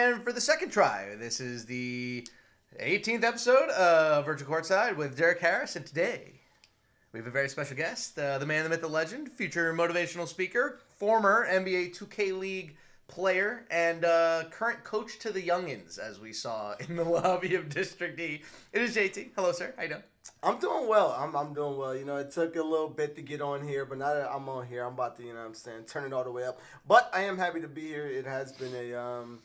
And for the second try, this is the 18th episode of Virtual Courtside with Dirk Harris. And today, we have a very special guest, the man, the myth, the legend, future motivational speaker, former NBA 2K League player, and current coach to the youngins, as we saw in the lobby of District E. It is JT. Hello, sir. How you doing? I'm doing well. I'm doing well. You know, it took a little bit to get on here, but now that I'm on here, I'm about to, turn it all the way up. But I am happy to be here. It has been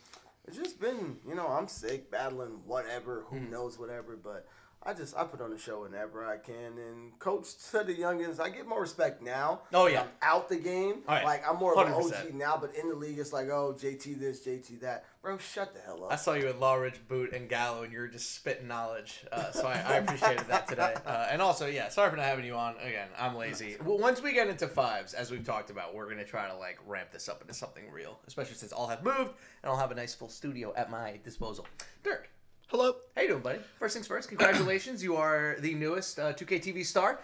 it's just been, I'm sick, battling whatever, who knows whatever, but I put on the show whenever I can, and coach to the youngins, I get more respect now. Oh, yeah. I'm out the game. Oh, yeah. Like, I'm more of an 100%. OG now, but in the league, it's like, oh, JT this, JT that. Bro, shut the hell up. I saw you at Law Ridge, Boot, and Gallo, and you were just spitting knowledge. So I appreciated that today. And also, yeah, sorry for not having you on. Again, I'm lazy. Well, once we get into fives, as we've talked about, we're going to try to, ramp this up into something real, especially since I'll have moved, and I'll have a nice full studio at my disposal. Dirk. Hello. How you doing, buddy? First things first, congratulations. You are the newest 2K TV star.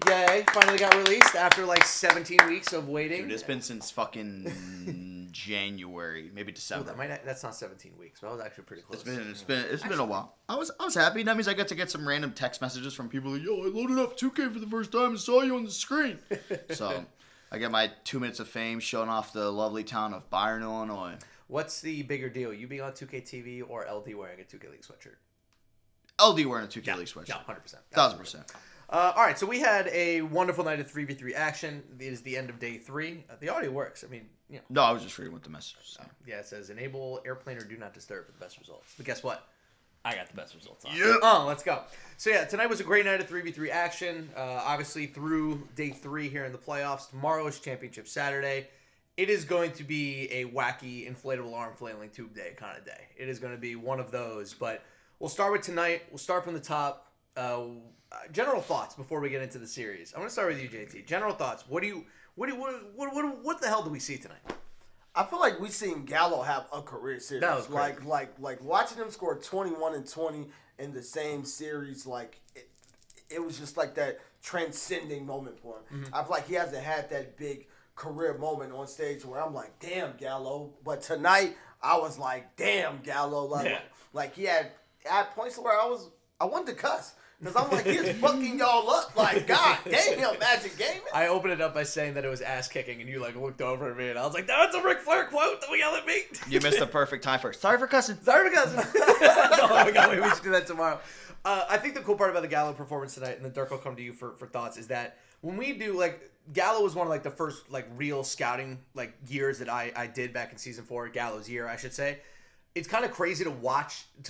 Yay, finally got released after 17 weeks of waiting. Dude, it's been since fucking January, maybe December. Oh, that's not 17 weeks, but that was actually pretty close. It's been a while. I was happy. That means I got to get some random text messages from people like, yo, I loaded up 2K for the first time and saw you on the screen. So I got my 2 minutes of fame showing off the lovely town of Byron, Illinois. What's the bigger deal, you being on 2K TV or LD wearing a 2K League sweatshirt? LD wearing a 2K League sweatshirt. Yeah, 100%. 1,000%. All right, so we had a wonderful night of 3v3 action. It is the end of day 3. The audio works. I mean, No, I was just reading what the message said. Yeah, it says enable airplane or do not disturb for the best results. But guess what? I got the best results on. Yeah. Oh, let's go. So yeah, tonight was a great night of 3v3 action. Obviously through day 3 here in the playoffs. Tomorrow is Championship Saturday. It is going to be a wacky inflatable arm flailing tube day kind of day. It is going to be one of those. But we'll start with tonight. We'll start from the top. General thoughts before we get into the series. I'm going to start with you, JT. General thoughts. What the hell do we see tonight? I feel like we seen Gallo have a career series. That was crazy. like watching him score 21 and 20 in the same series. It was just like that transcending moment for him. I feel like he hasn't had that big career moment on stage where I'm like, damn, Gallo. But tonight I was like, damn, Gallo. Like he had at points where I wanted to cuss. Because I'm like, he's fucking y'all up. Like, God damn, Magic Gaming. I opened it up by saying that it was ass kicking, and you looked over at me, and I was like, that's a Ric Flair quote. Don't yell at me. You missed the perfect time for sorry for cussing. Sorry for cussing. Oh my God, maybe we should do that tomorrow. I think the cool part about the Gallo performance tonight, and then Dirk will come to you for thoughts, is that when we do, Gallo was one of the first real scouting years that I did back in season 4, Gallo's year, I should say. It's kind of crazy to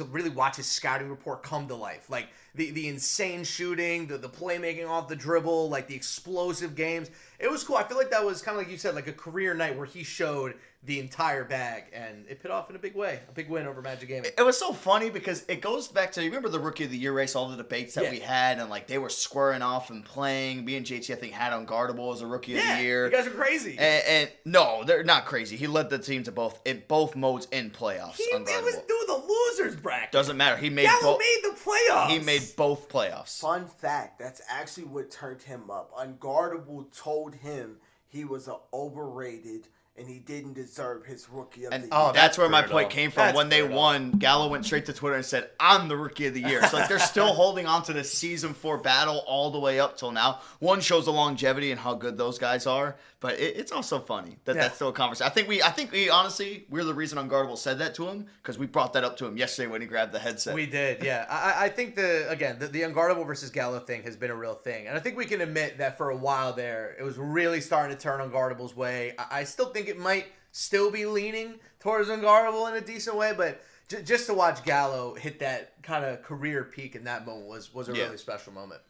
really watch his scouting report come to life. The insane shooting, the playmaking off the dribble, the explosive games. It was cool. I feel like that was kind of like you said, a career night where he showed the entire bag, and it paid off in a big way. A big win over Magic Gaming. It was so funny because it goes back to, you remember the Rookie of the Year race, all the debates that we had, and they were squaring off and playing. Me and JT, I think, had Unguardable as a Rookie of the Year. You guys are crazy. And no, they're not crazy. He led the team to both modes in playoffs. He was doing the losers bracket. Doesn't matter. He made Gallo made the playoffs. He made both playoffs. Fun fact, that's actually what turned him up. Unguardable told him he was overrated and he didn't deserve his Rookie of the Year. Oh, that's where my point came from. That's when they won, Gallo went straight to Twitter and said, I'm the Rookie of the Year. So they're still holding on to the Season 4 battle all the way up till now. One shows the longevity and how good those guys are, but it's also funny that that's still a conversation. I think we honestly, we're the reason Unguardable said that to him, because we brought that up to him yesterday when he grabbed the headset. We did, yeah. I think the Unguardable versus Gallo thing has been a real thing. And I think we can admit that for a while there, it was really starting to turn Unguardable's way. I still think it might still be leaning towards Unguardable in a decent way, but just to watch Gallo hit that kind of career peak in that moment was a really special moment.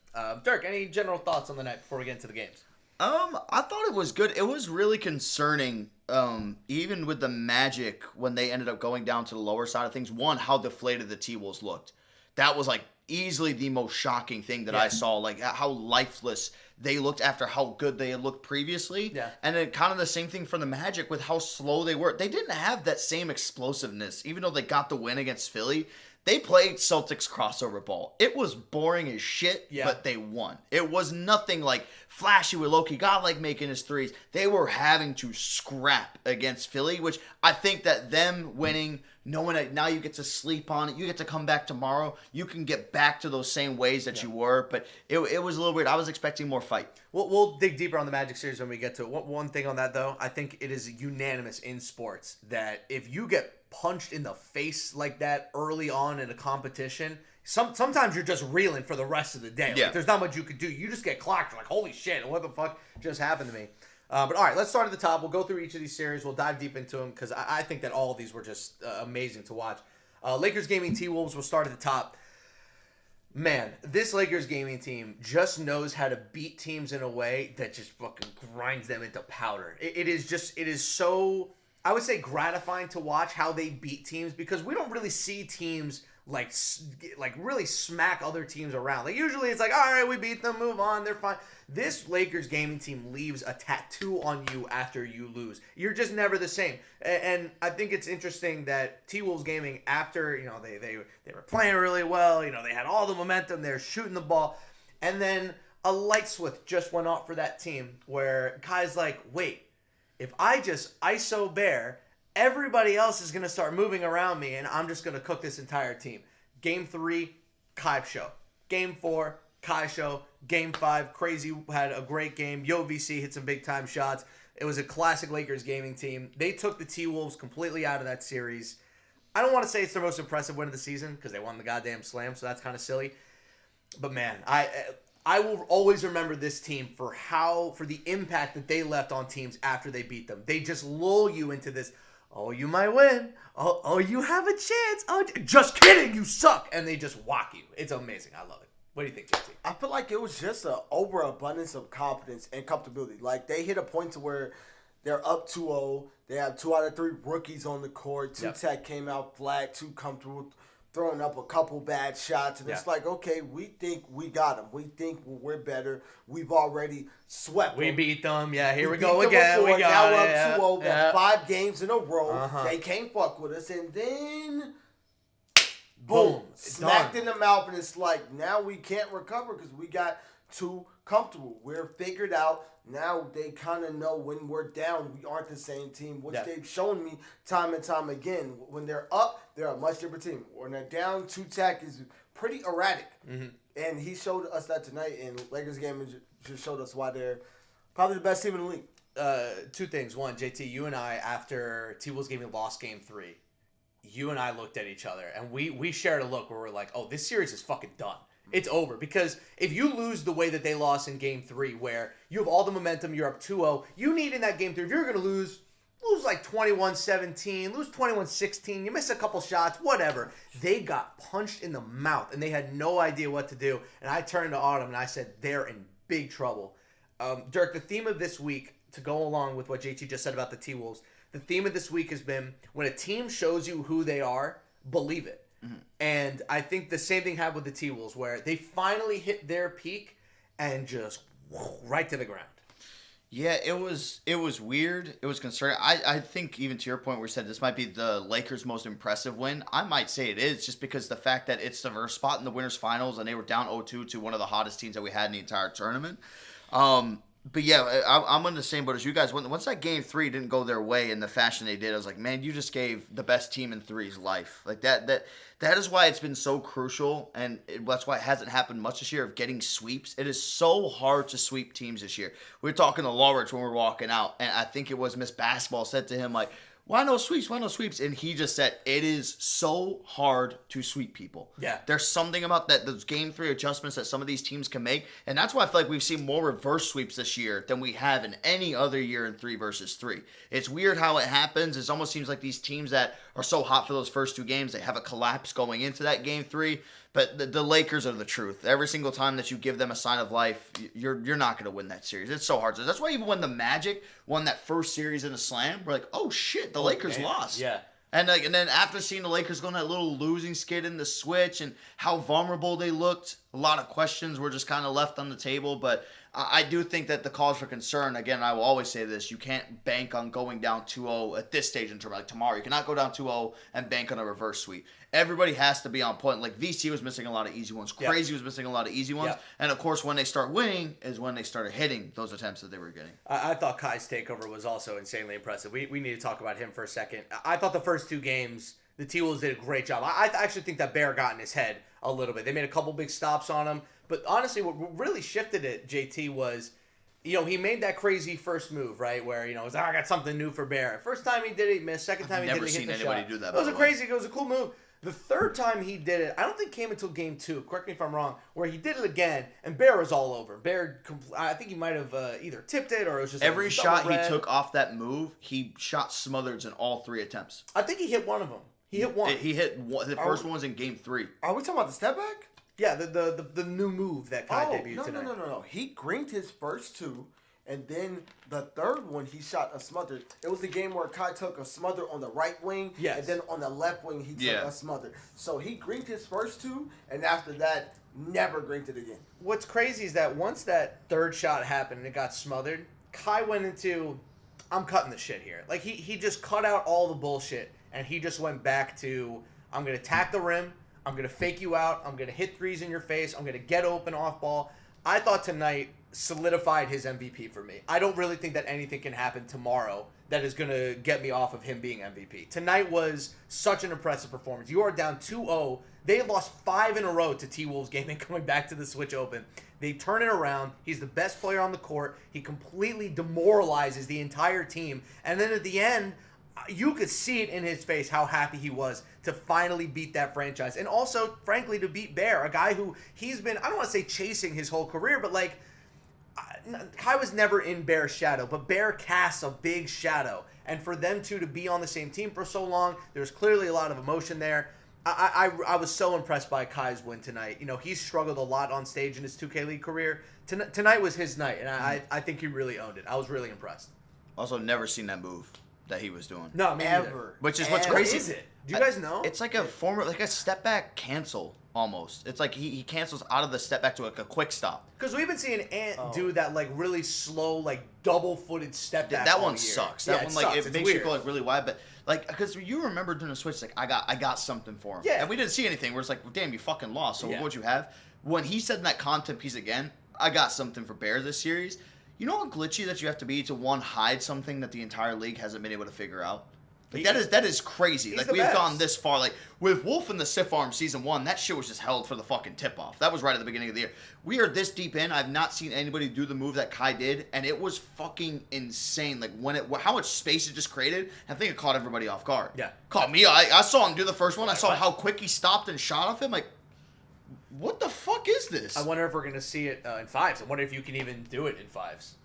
Dirk, any general thoughts on the night before we get into the games? I thought it was good. It was really concerning, even with the Magic when they ended up going down to the lower side of things. One, how deflated the T-Wolves looked. That was easily the most shocking thing that I saw. How lifeless they looked after how good they had looked previously. Yeah. And then kind of the same thing for the Magic with how slow they were. They didn't have that same explosiveness. Even though they got the win against Philly, They played Celtics crossover ball. It was boring as shit, but they won. It was nothing like flashy with Loki God like making his threes. They were having to scrap against Philly, which I think that them winning, knowing that now you get to sleep on it, you get to come back tomorrow, you can get back to those same ways that you were. But it was a little weird. I was expecting more fight. We'll dig deeper on the Magic series when we get to it. One thing on that, though, I think it is unanimous in sports that if you get punched in the face like that early on in a competition, sometimes you're just reeling for the rest of the day. Like, there's not much you could do. You just get clocked. You're like, holy shit, what the fuck just happened to me? But all right, let's start at the top. We'll go through each of these series. We'll dive deep into them because I think that all of these were just amazing to watch. Lakers Gaming T-Wolves, we'll start at the top. Man, this Lakers Gaming team just knows how to beat teams in a way that just fucking grinds them into powder. It is so, I would say, gratifying to watch how they beat teams because we don't really see teams like really smack other teams around. Like usually it's like, all right, we beat them, move on, they're fine. This Lakers Gaming team leaves a tattoo on you after you lose. You're just never the same. And I think it's interesting that T-Wolves Gaming, after, you know, they were playing really well, you know, they had all the momentum, they're shooting the ball, and then a light switch just went off for that team where guys like, wait, if I just ISO bear, everybody else is going to start moving around me, and I'm just going to cook this entire team. Game 3, Kai show. Game 4, Kai show. Game 5, Crazy had a great game. Yo VC hit some big-time shots. It was a classic Lakers Gaming team. They took the T-Wolves completely out of that series. I don't want to say it's their most impressive win of the season because they won the goddamn slam, so that's kind of silly. But, man, I will always remember this team for the impact that they left on teams after they beat them. They just lull you into this, oh, you might win. Oh, you have a chance. Oh, just kidding, you suck. And they just whack you. It's amazing. I love it. What do you think, JT? I feel like it was just an overabundance of confidence and comfortability. Like, they hit a point to where they're up 2-0. They have 2 out of 3 rookies on the court. Two-Tech came out flat, too comfortable, throwing up a couple bad shots. And it's like, okay, we think we got them. We think we're better. We've already swept them. We beat them. Yeah, here we go again. Before. We got now it. we're up 2-0. That's 5 games in a row. They can't fuck with us. And then, boom. Smacked in the mouth. And it's like, now we can't recover because we got too comfortable. We're figured out. Now they kind of know when we're down, we aren't the same team, which they've shown me time and time again. When they're up, they're a much different team. When they're down, Two-Tack is pretty erratic. And he showed us that tonight, and Lakers game just showed us why they're probably the best team in the league. 2 things. One, JT, you and I, after T-Wolves Gaming lost Game 3, you and I looked at each other, and we shared a look where we're like, oh, this series is fucking done. It's over. Because if you lose the way that they lost in Game 3, where you have all the momentum, you're up 2-0, you need in that Game 3, if you're going to lose like 21-17, lose 21-16, you miss a couple shots, whatever. They got punched in the mouth, and they had no idea what to do. And I turned to Autumn, and I said, they're in big trouble. Dirk, the theme of this week, to go along with what JT just said about the T-Wolves, the theme of this week has been, when a team shows you who they are, believe it. And I think the same thing happened with the T-Wolves, where they finally hit their peak and just right to the ground. Yeah, it was weird. It was concerning. I think even to your point where you said this might be the Lakers' most impressive win, I might say it is just because the fact that it's the first spot in the winners finals and they were down 0-2 to one of the hottest teams that we had in the entire tournament. But yeah, I'm in the same boat as you guys. Once that Game 3 didn't go their way in the fashion they did, I was like, man, you just gave the best team in threes life. Like that is why it's been so crucial, and that's why it hasn't happened much this year of getting sweeps. It is so hard to sweep teams this year. We were talking to Lawrence when we were walking out, and I think it was Miss Basketball said to him, like, why no sweeps? Why no sweeps? And he just said, it is so hard to sweep people. Yeah. There's something about that, those Game 3 adjustments that some of these teams can make. And that's why I feel like we've seen more reverse sweeps this year than we have in any other year in 3 versus 3. It's weird how it happens. It almost seems like these teams that are so hot for those first 2 games, they have a collapse going into that Game 3. But the Lakers are the truth. Every single time that you give them a sign of life, you're not going to win that series. It's so hard. So that's why even when the Magic won that first series in a slam, we're like, oh shit, the Lakers lost. Yeah. And then after seeing the Lakers go on that little losing skid in the switch and how vulnerable they looked, a lot of questions were just kind of left on the table. But I do think that the cause for concern, again, I will always say this, you can't bank on going down 2-0 at this stage in terms, like tomorrow. You cannot go down 2-0 and bank on a reverse sweep. Everybody has to be on point. Like VC was missing a lot of easy ones. Crazy was missing a lot of easy ones. And of course, when they start winning is when they started hitting those attempts that they were getting. I thought Kai's takeover was also insanely impressive. We need to talk about him for a second. I thought the first 2 games, the T-Wolves did a great job. I actually think that Bear got in his head a little bit. They made a couple big stops on him. But honestly, what really shifted it, JT, was, he made that crazy first move, right? Where, it was, I got something new for Bear. First time he did it, he missed. Second time he did it, he hit the shot. Never seen anybody do that. It was a cool move. The third time he did it, I don't think came until game 2. Correct me if I'm wrong. Where he did it again, and Bear was all over. I think he might have either tipped it or it was just every shot he took off that move, he shot smothers in all 3 attempts. I think he hit one of them. He hit one. He hit one. The first one was in game 3. Are we talking about the step back? Yeah, the new move that Kai debuted tonight. No. He greened his first 2. And then the third one, he shot a smother. It was the game where Kai took a smother on the right wing. Yes. And then on the left wing, he took a smother. So he greened his first 2, and after that, never greened it again. What's crazy is that once that third shot happened and it got smothered, Kai went into, I'm cutting the shit here. Like, he just cut out all the bullshit, and he just went back to, I'm going to attack the rim, I'm going to fake you out, I'm going to hit threes in your face, I'm going to get open off ball. I thought tonight solidified his MVP for me. I don't really think that anything can happen tomorrow that is going to get me off of him being MVP. Tonight was such an impressive performance. You are down 2-0. They lost 5 in a row to T-Wolves gaming coming back to the Switch Open. They turn it around. He's the best player on the court. He completely demoralizes the entire team. And then at the end, you could see it in his face how happy he was to finally beat that franchise. And also, frankly, to beat Bear, a guy who he's been, I don't want to say chasing his whole career, but like, Kai was never in Bear's shadow, but Bear casts a big shadow. And for them two to be on the same team for so long, there's clearly a lot of emotion there. I was so impressed by Kai's win tonight. He's struggled a lot on stage in his 2K League career. Tonight was his night, and I think he really owned it. I was really impressed. Also, never seen that move that he was doing. No, me neither. Which is what's crazy. What is it? Do you guys know? It's like a step back cancel almost. It's like he cancels out of the step back to like a quick stop. Because we've been seeing Ant do that like really slow, like double-footed step back. That one sucks. That one like it makes you go like really wide, but like because you remember during the Switch, like I got something for him. Yeah. And we didn't see anything. We're just like, damn, you fucking lost. So what'd you have? When he said in that content piece again, I got something for Bear this series. You know how glitchy that you have to be to hide something that the entire league hasn't been able to figure out? Like that is crazy. Like we've gone this far. Like with Wolf and the Sif Arm season 1, that shit was just held for the fucking tip off. That was right at the beginning of the year. We are this deep in. I've not seen anybody do the move that Kai did, and it was fucking insane. Like how much space it just created. I think it caught everybody off guard. Yeah, caught me. I saw him do the first one. I saw how quick he stopped and shot off him. Like, what the fuck is this? I wonder if we're gonna see it in 5s. I wonder if you can even do it in 5s.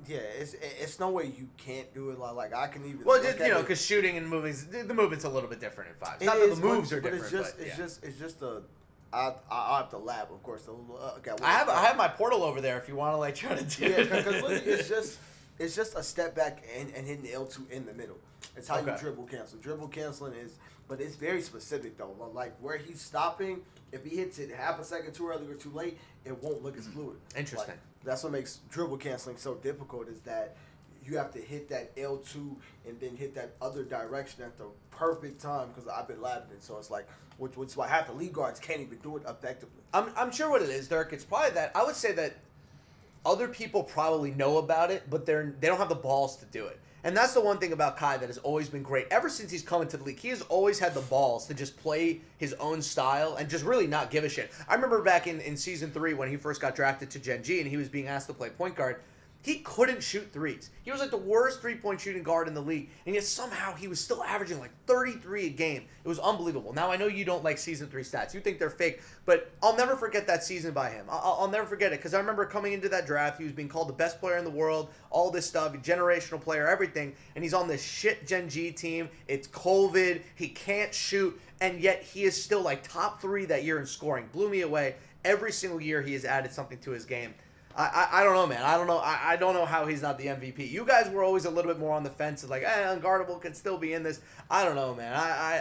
It's no way you can't do it like I can even. Well, just because shooting and moving, the movement's a little bit different in 5s. Not that the moves are different, it's just a. I have to lab, of course. I have my portal over there if you want to like try to do it. Yeah, because it's just a step back and hitting L2 in the middle. It's how you dribble cancel. Dribble canceling but it's very specific though. Like where he's stopping, if he hits it half a second too early or too late, it won't look as fluid. Interesting. Like, that's what makes dribble canceling so difficult is that you have to hit that L2 and then hit that other direction at the perfect time because I've been labbing it. So it's like, which is why half the league guards can't even do it effectively. I'm sure what it is, Dirk. It's probably that I would say that other people probably know about it, but they don't have the balls to do it. And that's the one thing about Kai that has always been great. Ever since he's come into the league, he has always had the balls to just play his own style and just really not give a shit. I remember back in Season 3 when he first got drafted to Gen G and he was being asked to play point guard. He couldn't shoot threes. He was like the worst three-point shooting guard in the league, and yet somehow he was still averaging like 33 a game. It was unbelievable. Now, I know you don't like Season 3 stats. You think they're fake, but I'll never forget that season by him. I'll never forget it, because I remember coming into that draft, he was being called the best player in the world, all this stuff, generational player, everything, and he's on this shit Gen G team. It's COVID. He can't shoot, and yet he is still like top 3 that year in scoring. Blew me away. Every single year he has added something to his game. I don't know, man. I don't know. I don't know how he's not the MVP. You guys were always a little bit more on the fence of like, unguardable can still be in this. I don't know, man.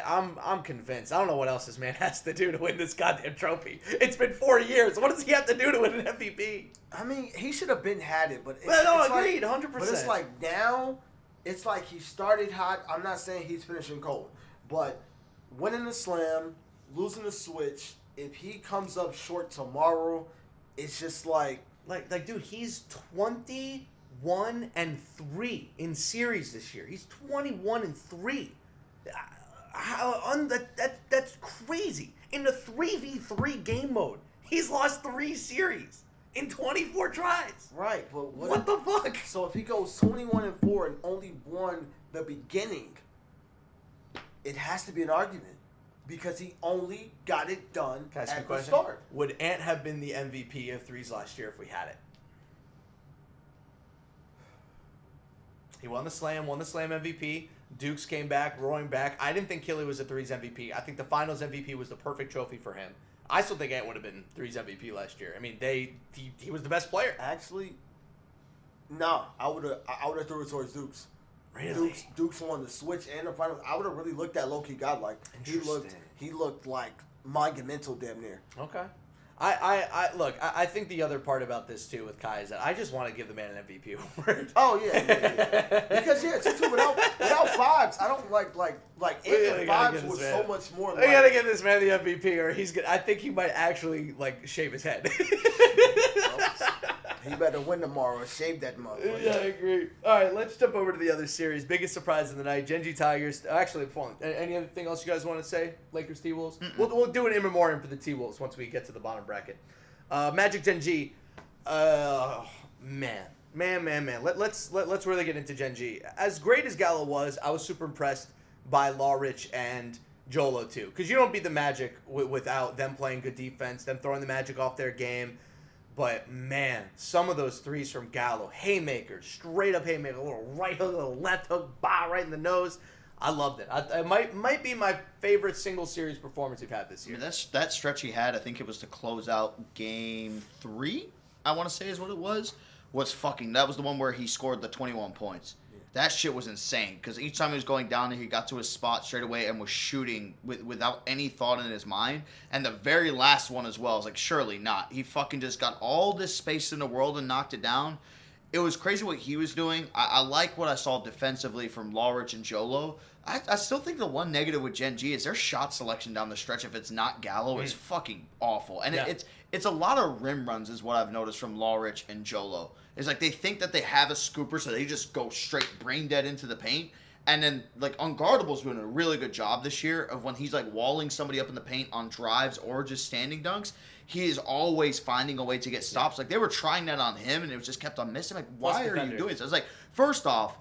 I'm convinced. I don't know what else this man has to do to win this goddamn trophy. It's been 4 years. What does he have to do to win an MVP? I mean, he should have been had it, but agreed, 100%. But it's like now, it's like he started hot. I'm not saying he's finishing cold, but winning the slam, losing the switch. If he comes up short tomorrow, it's just like. Like, dude, he's 21-3 in series this year. He's 21-3. That's crazy. In the 3v3 game mode, he's lost 3 series in 24 tries. Right, but what the fuck? So if he goes 21-4 and only won the beginning, it has to be an argument. Because he only got it done at the start. Would Ant have been the MVP of threes last year if we had it? He won the Slam MVP. Dukes came back, roaring back. I didn't think Killy was a threes MVP. I think the finals MVP was the perfect trophy for him. I still think Ant would have been threes MVP last year. I mean, he was the best player. Actually, no. I would have threw it towards Dukes. Really? Dukes won the switch and the finals. I would have really looked at low-key godlike. He looked like monumental damn near. Okay. I think the other part about this too with Kai is that I just want to give the man an MVP award. Oh yeah. Because too, without vibes, I don't like Anthony vibes was so much more. I gotta give this man the MVP, or he's gonna. I think he might actually like shave his head. He better win tomorrow or shave that motherfucker. Yeah, I agree. All right, let's jump over to the other series. Biggest surprise of the night, Genji Tigers. Actually, any other thing else you guys want to say? Lakers T-Wolves? We'll do an in memoriam for the T-Wolves once we get to the bottom bracket. Magic Genji. Man. Let's really get into Genji. As great as Gallo was, I was super impressed by Law Rich and Jolo too. Because you don't beat the Magic without them playing good defense, them throwing the Magic off their game. But, man, some of those threes from Gallo, haymakers, straight up haymaker, a little right hook, a little left hook, right in the nose. I loved it. It might be my favorite single series performance we've had this year. I mean, that stretch he had, I think it was to close out game 3, I want to say is what it was that was the one where he scored the 21 points. That shit was insane because each time he was going down there, he got to his spot straight away and was shooting without any thought in his mind. And the very last one as well, I was like, surely not. He fucking just got all this space in the world and knocked it down. It was crazy what he was doing. I like what I saw defensively from Lawrich and Jolo. I still think the one negative with Gen G is their shot selection down the stretch, if it's not Gallo, is fucking awful. And it's a lot of rim runs is what I've noticed from Lawrich and Jolo. It's like they think that they have a scooper, so they just go straight brain dead into the paint. And then, like, Unguardable's doing a really good job this year of when he's, like, walling somebody up in the paint on drives or just standing dunks, he is always finding a way to get stops. Like, they were trying that on him, and it was just kept on missing. Like, why are you doing this? I was like, first off,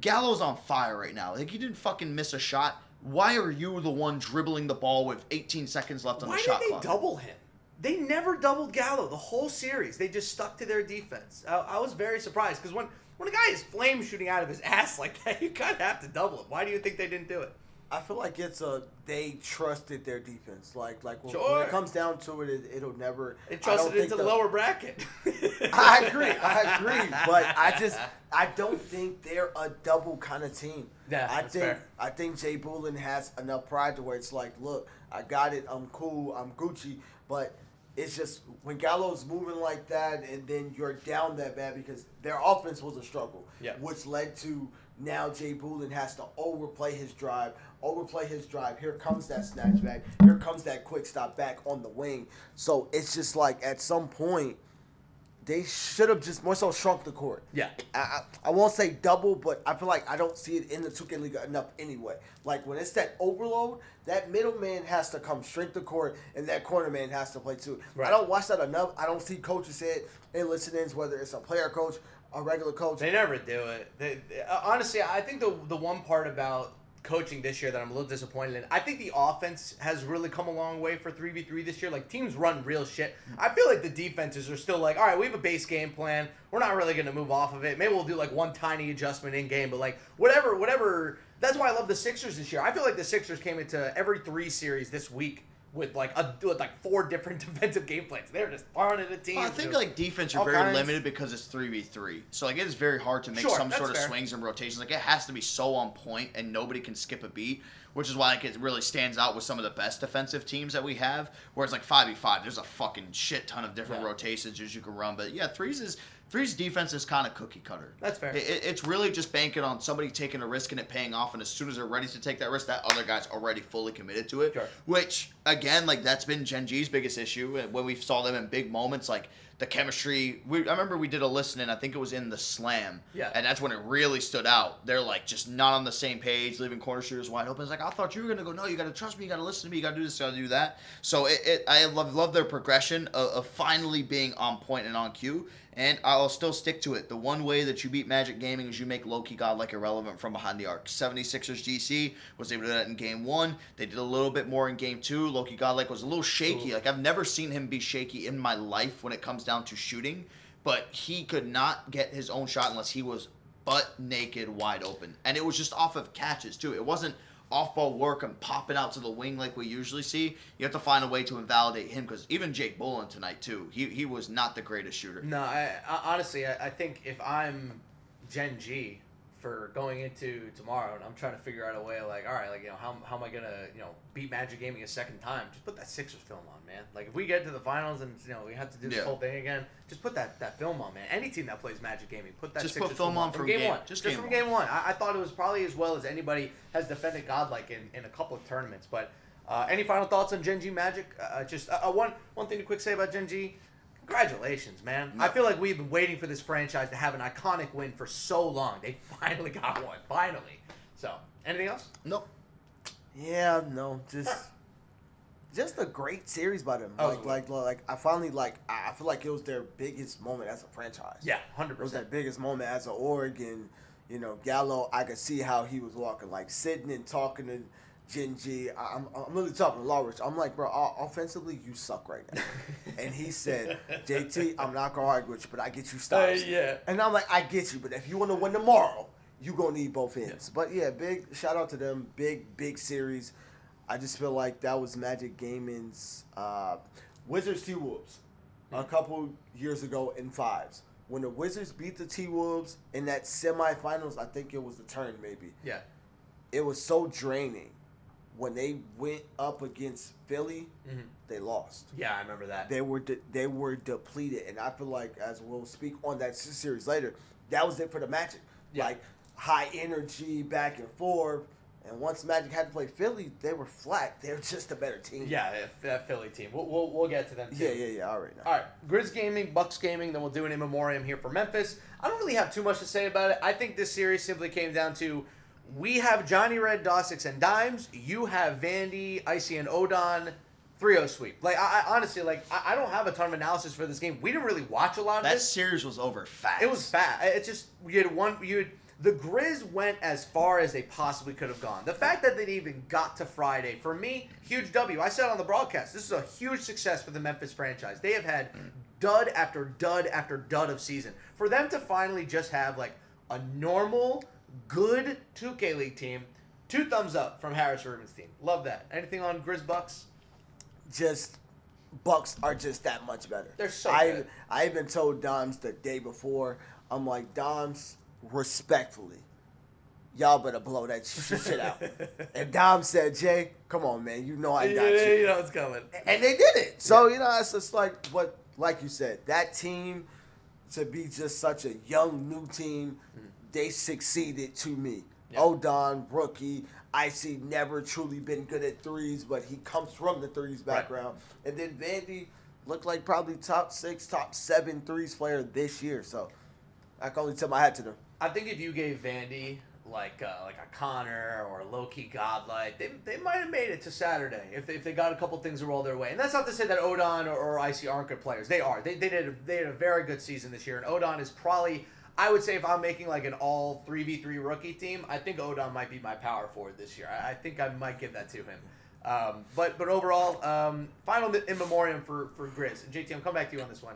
Gallo's on fire right now. Like, he didn't fucking miss a shot. Why are you the one dribbling the ball with 18 seconds left on the shot clock? Why did they double him? They never doubled Gallo the whole series. They just stuck to their defense. I was very surprised because when a guy is flame shooting out of his ass like that, you kind of have to double him. Why do you think they didn't do it? I feel like they trusted their defense. Like when it comes down to it, it'll never. They trusted it into the lower bracket. I agree, but I don't think they're a double kind of team. Yeah, I think Jay Boolin has enough pride to where it's like, look, I got it, I'm cool, I'm Gucci, but it's just when Gallo's moving like that, and then you're down that bad because their offense was a struggle, which led to now Jay Boolin has to overplay his drive. Here comes that snatchback. Here comes that quick stop back on the wing. So it's just like at some point, they should have just more so shrunk the court. Yeah. I won't say double, but I feel like I don't see it in the 2K League enough anyway. Like when it's that overload, that middle man has to come shrink the court, and that corner man has to play too. Right. I don't watch that enough. I don't see coaches say it in listen-ins, whether it's a player coach, a regular coach. They never do it. Honestly, I think the one part about coaching this year that I'm a little disappointed in, I think the offense has really come a long way for 3v3 this year. Like, teams run real shit. I feel like the defenses are still like, all right, we have a base game plan. We're not really going to move off of it. Maybe we'll do, like, one tiny adjustment in game, but, like, whatever. That's why I love the Sixers this year. I feel like the Sixers came into every 3 series this week with like 4 different defensive game plans. They're just throwing it at teams. Well, I think like defense you're all very kinds. limited because it's 3v3. So like it is very hard to make Sure, some that's sort of fair. swings and rotations. Like it has to be so on point and nobody can skip a beat, which is why like, it really stands out with some of the best defensive teams that we have. Whereas like 5v5, there's a fucking shit ton of different rotations you can run. But yeah, Three's defense is kind of cookie cutter. That's fair. It's really just banking on somebody taking a risk and it paying off, and as soon as they're ready to take that risk, that other guy's already fully committed to it. Sure. Which, again, like that's been Gen G's biggest issue. When we saw them in big moments, like the chemistry. I remember we did a listening, I think it was in the Slam. Yeah. And that's when it really stood out. They're like just not on the same page, leaving corner shooters wide open. It's like, I thought you were going to go, no, you got to trust me, you got to listen to me, you got to do this, you got to do that. So I love their progression of finally being on point and on cue. And I'll still stick to it. The one way that you beat Magic Gaming is you make low-key godlike irrelevant from behind the arc. 76ers GC was able to do that in Game 1. They did a little bit more in Game 2. Low-key godlike was a little shaky. Like, I've never seen him be shaky in my life when it comes down to shooting. But he could not get his own shot unless he was butt naked wide open. And it was just off of catches, too. It wasn't off-ball work and popping out to the wing like we usually see. You have to find a way to invalidate him, because even Jake Bullen tonight, too, he was not the greatest shooter. No, I honestly, I think if I'm Gen G for going into tomorrow and I'm trying to figure out a way, like, all right, like, how am I going to, beat Magic Gaming a second time? Just put that Sixers film on, man. Like, if we get to the finals and, we have to do this whole thing again, just put that film on, man. Any team that plays Magic Gaming, put that Just Sixers put film on from game 1. Just from game game 1. I thought it was probably as well as anybody has defended Godlike in a couple of tournaments. But any final thoughts on Gen G Magic? Just one thing to quick say about Gen G. Congratulations, man. I feel like we've been waiting for this franchise to have an iconic win for so long. They finally got one. Finally. So, anything else? Nope. Yeah, no, just a great series by them. Oh, Like I finally I feel like it was their biggest moment as a franchise. Yeah, 100%. It was their biggest moment as an Oregon. Gallo, I could see how he was walking, like sitting and talking to Gen G. I'm really talking to Lawrence. I'm like, bro, offensively, you suck right now. And he said, JT, I'm not going to argue with you, but I get you stops. Yeah. And I'm like, I get you, but if you want to win tomorrow, you going to need both ends. Yeah. But yeah, big shout out to them. Big series. I just feel like that was Magic Gaming's Wizards T-Wolves a couple years ago in 5s. When the Wizards beat the T-Wolves in that semifinals, I think it was the turn maybe. Yeah. It was so draining. When they went up against Philly, they lost. Yeah, I remember that. They were depleted, and I feel like, as we'll speak on that series later, that was it for the Magic. Yeah. Like high energy, back and forth, and once Magic had to play Philly, they were flat. They were just a better team. Yeah, that Philly team. We'll get to them too. Yeah. All right. All right, Grizz Gaming, Bucks Gaming, then we'll do an in memoriam here for Memphis. I don't really have too much to say about it. I think this series simply came down to, we have Johnny Red, Dossix, and Dimes. You have Vandy, Icy, and Odon. 3-0 sweep. Like, I honestly, I don't have a ton of analysis for this game. We didn't really watch a lot of That this. series was over fast. It was fast. It's just, the Grizz went as far as they possibly could have gone. The fact that they even got to Friday, for me, huge W. I said on the broadcast, this is a huge success for the Memphis franchise. They have had dud after dud after dud of season. For them to finally just have, like, a normal, good 2K League team, 2 thumbs up from Harris Rubin's team. Love that. Anything on Grizz Bucks? Just Bucks are just that much better. They're so good. I even told Doms the day before, I'm like, Doms, respectfully, y'all better blow that shit out. And Dom said, Jay, come on, man, you know I got you. You know it's coming. And they did it. So, it's just like you said, that team, to be just such a young, new team, they succeeded to me. Yeah. Odon, rookie. Icy never truly been good at threes, but he comes from the threes background. Right. And then Vandy looked like probably top 6, top 7 threes player this year. So I can only tip my hat to them. I think if you gave Vandy like a Connor or a low-key Godlike, they might have made it to Saturday if they got a couple things to roll their way. And that's not to say that Odon or Icy aren't good players. They are. They had a very good season this year. And Odon is probably, I would say, if I'm making like an all 3v3 rookie team, I think Odon might be my power forward this year. I think I might give that to him. But overall, final in memoriam for Grizz. And JT, I'm coming back to you on this one.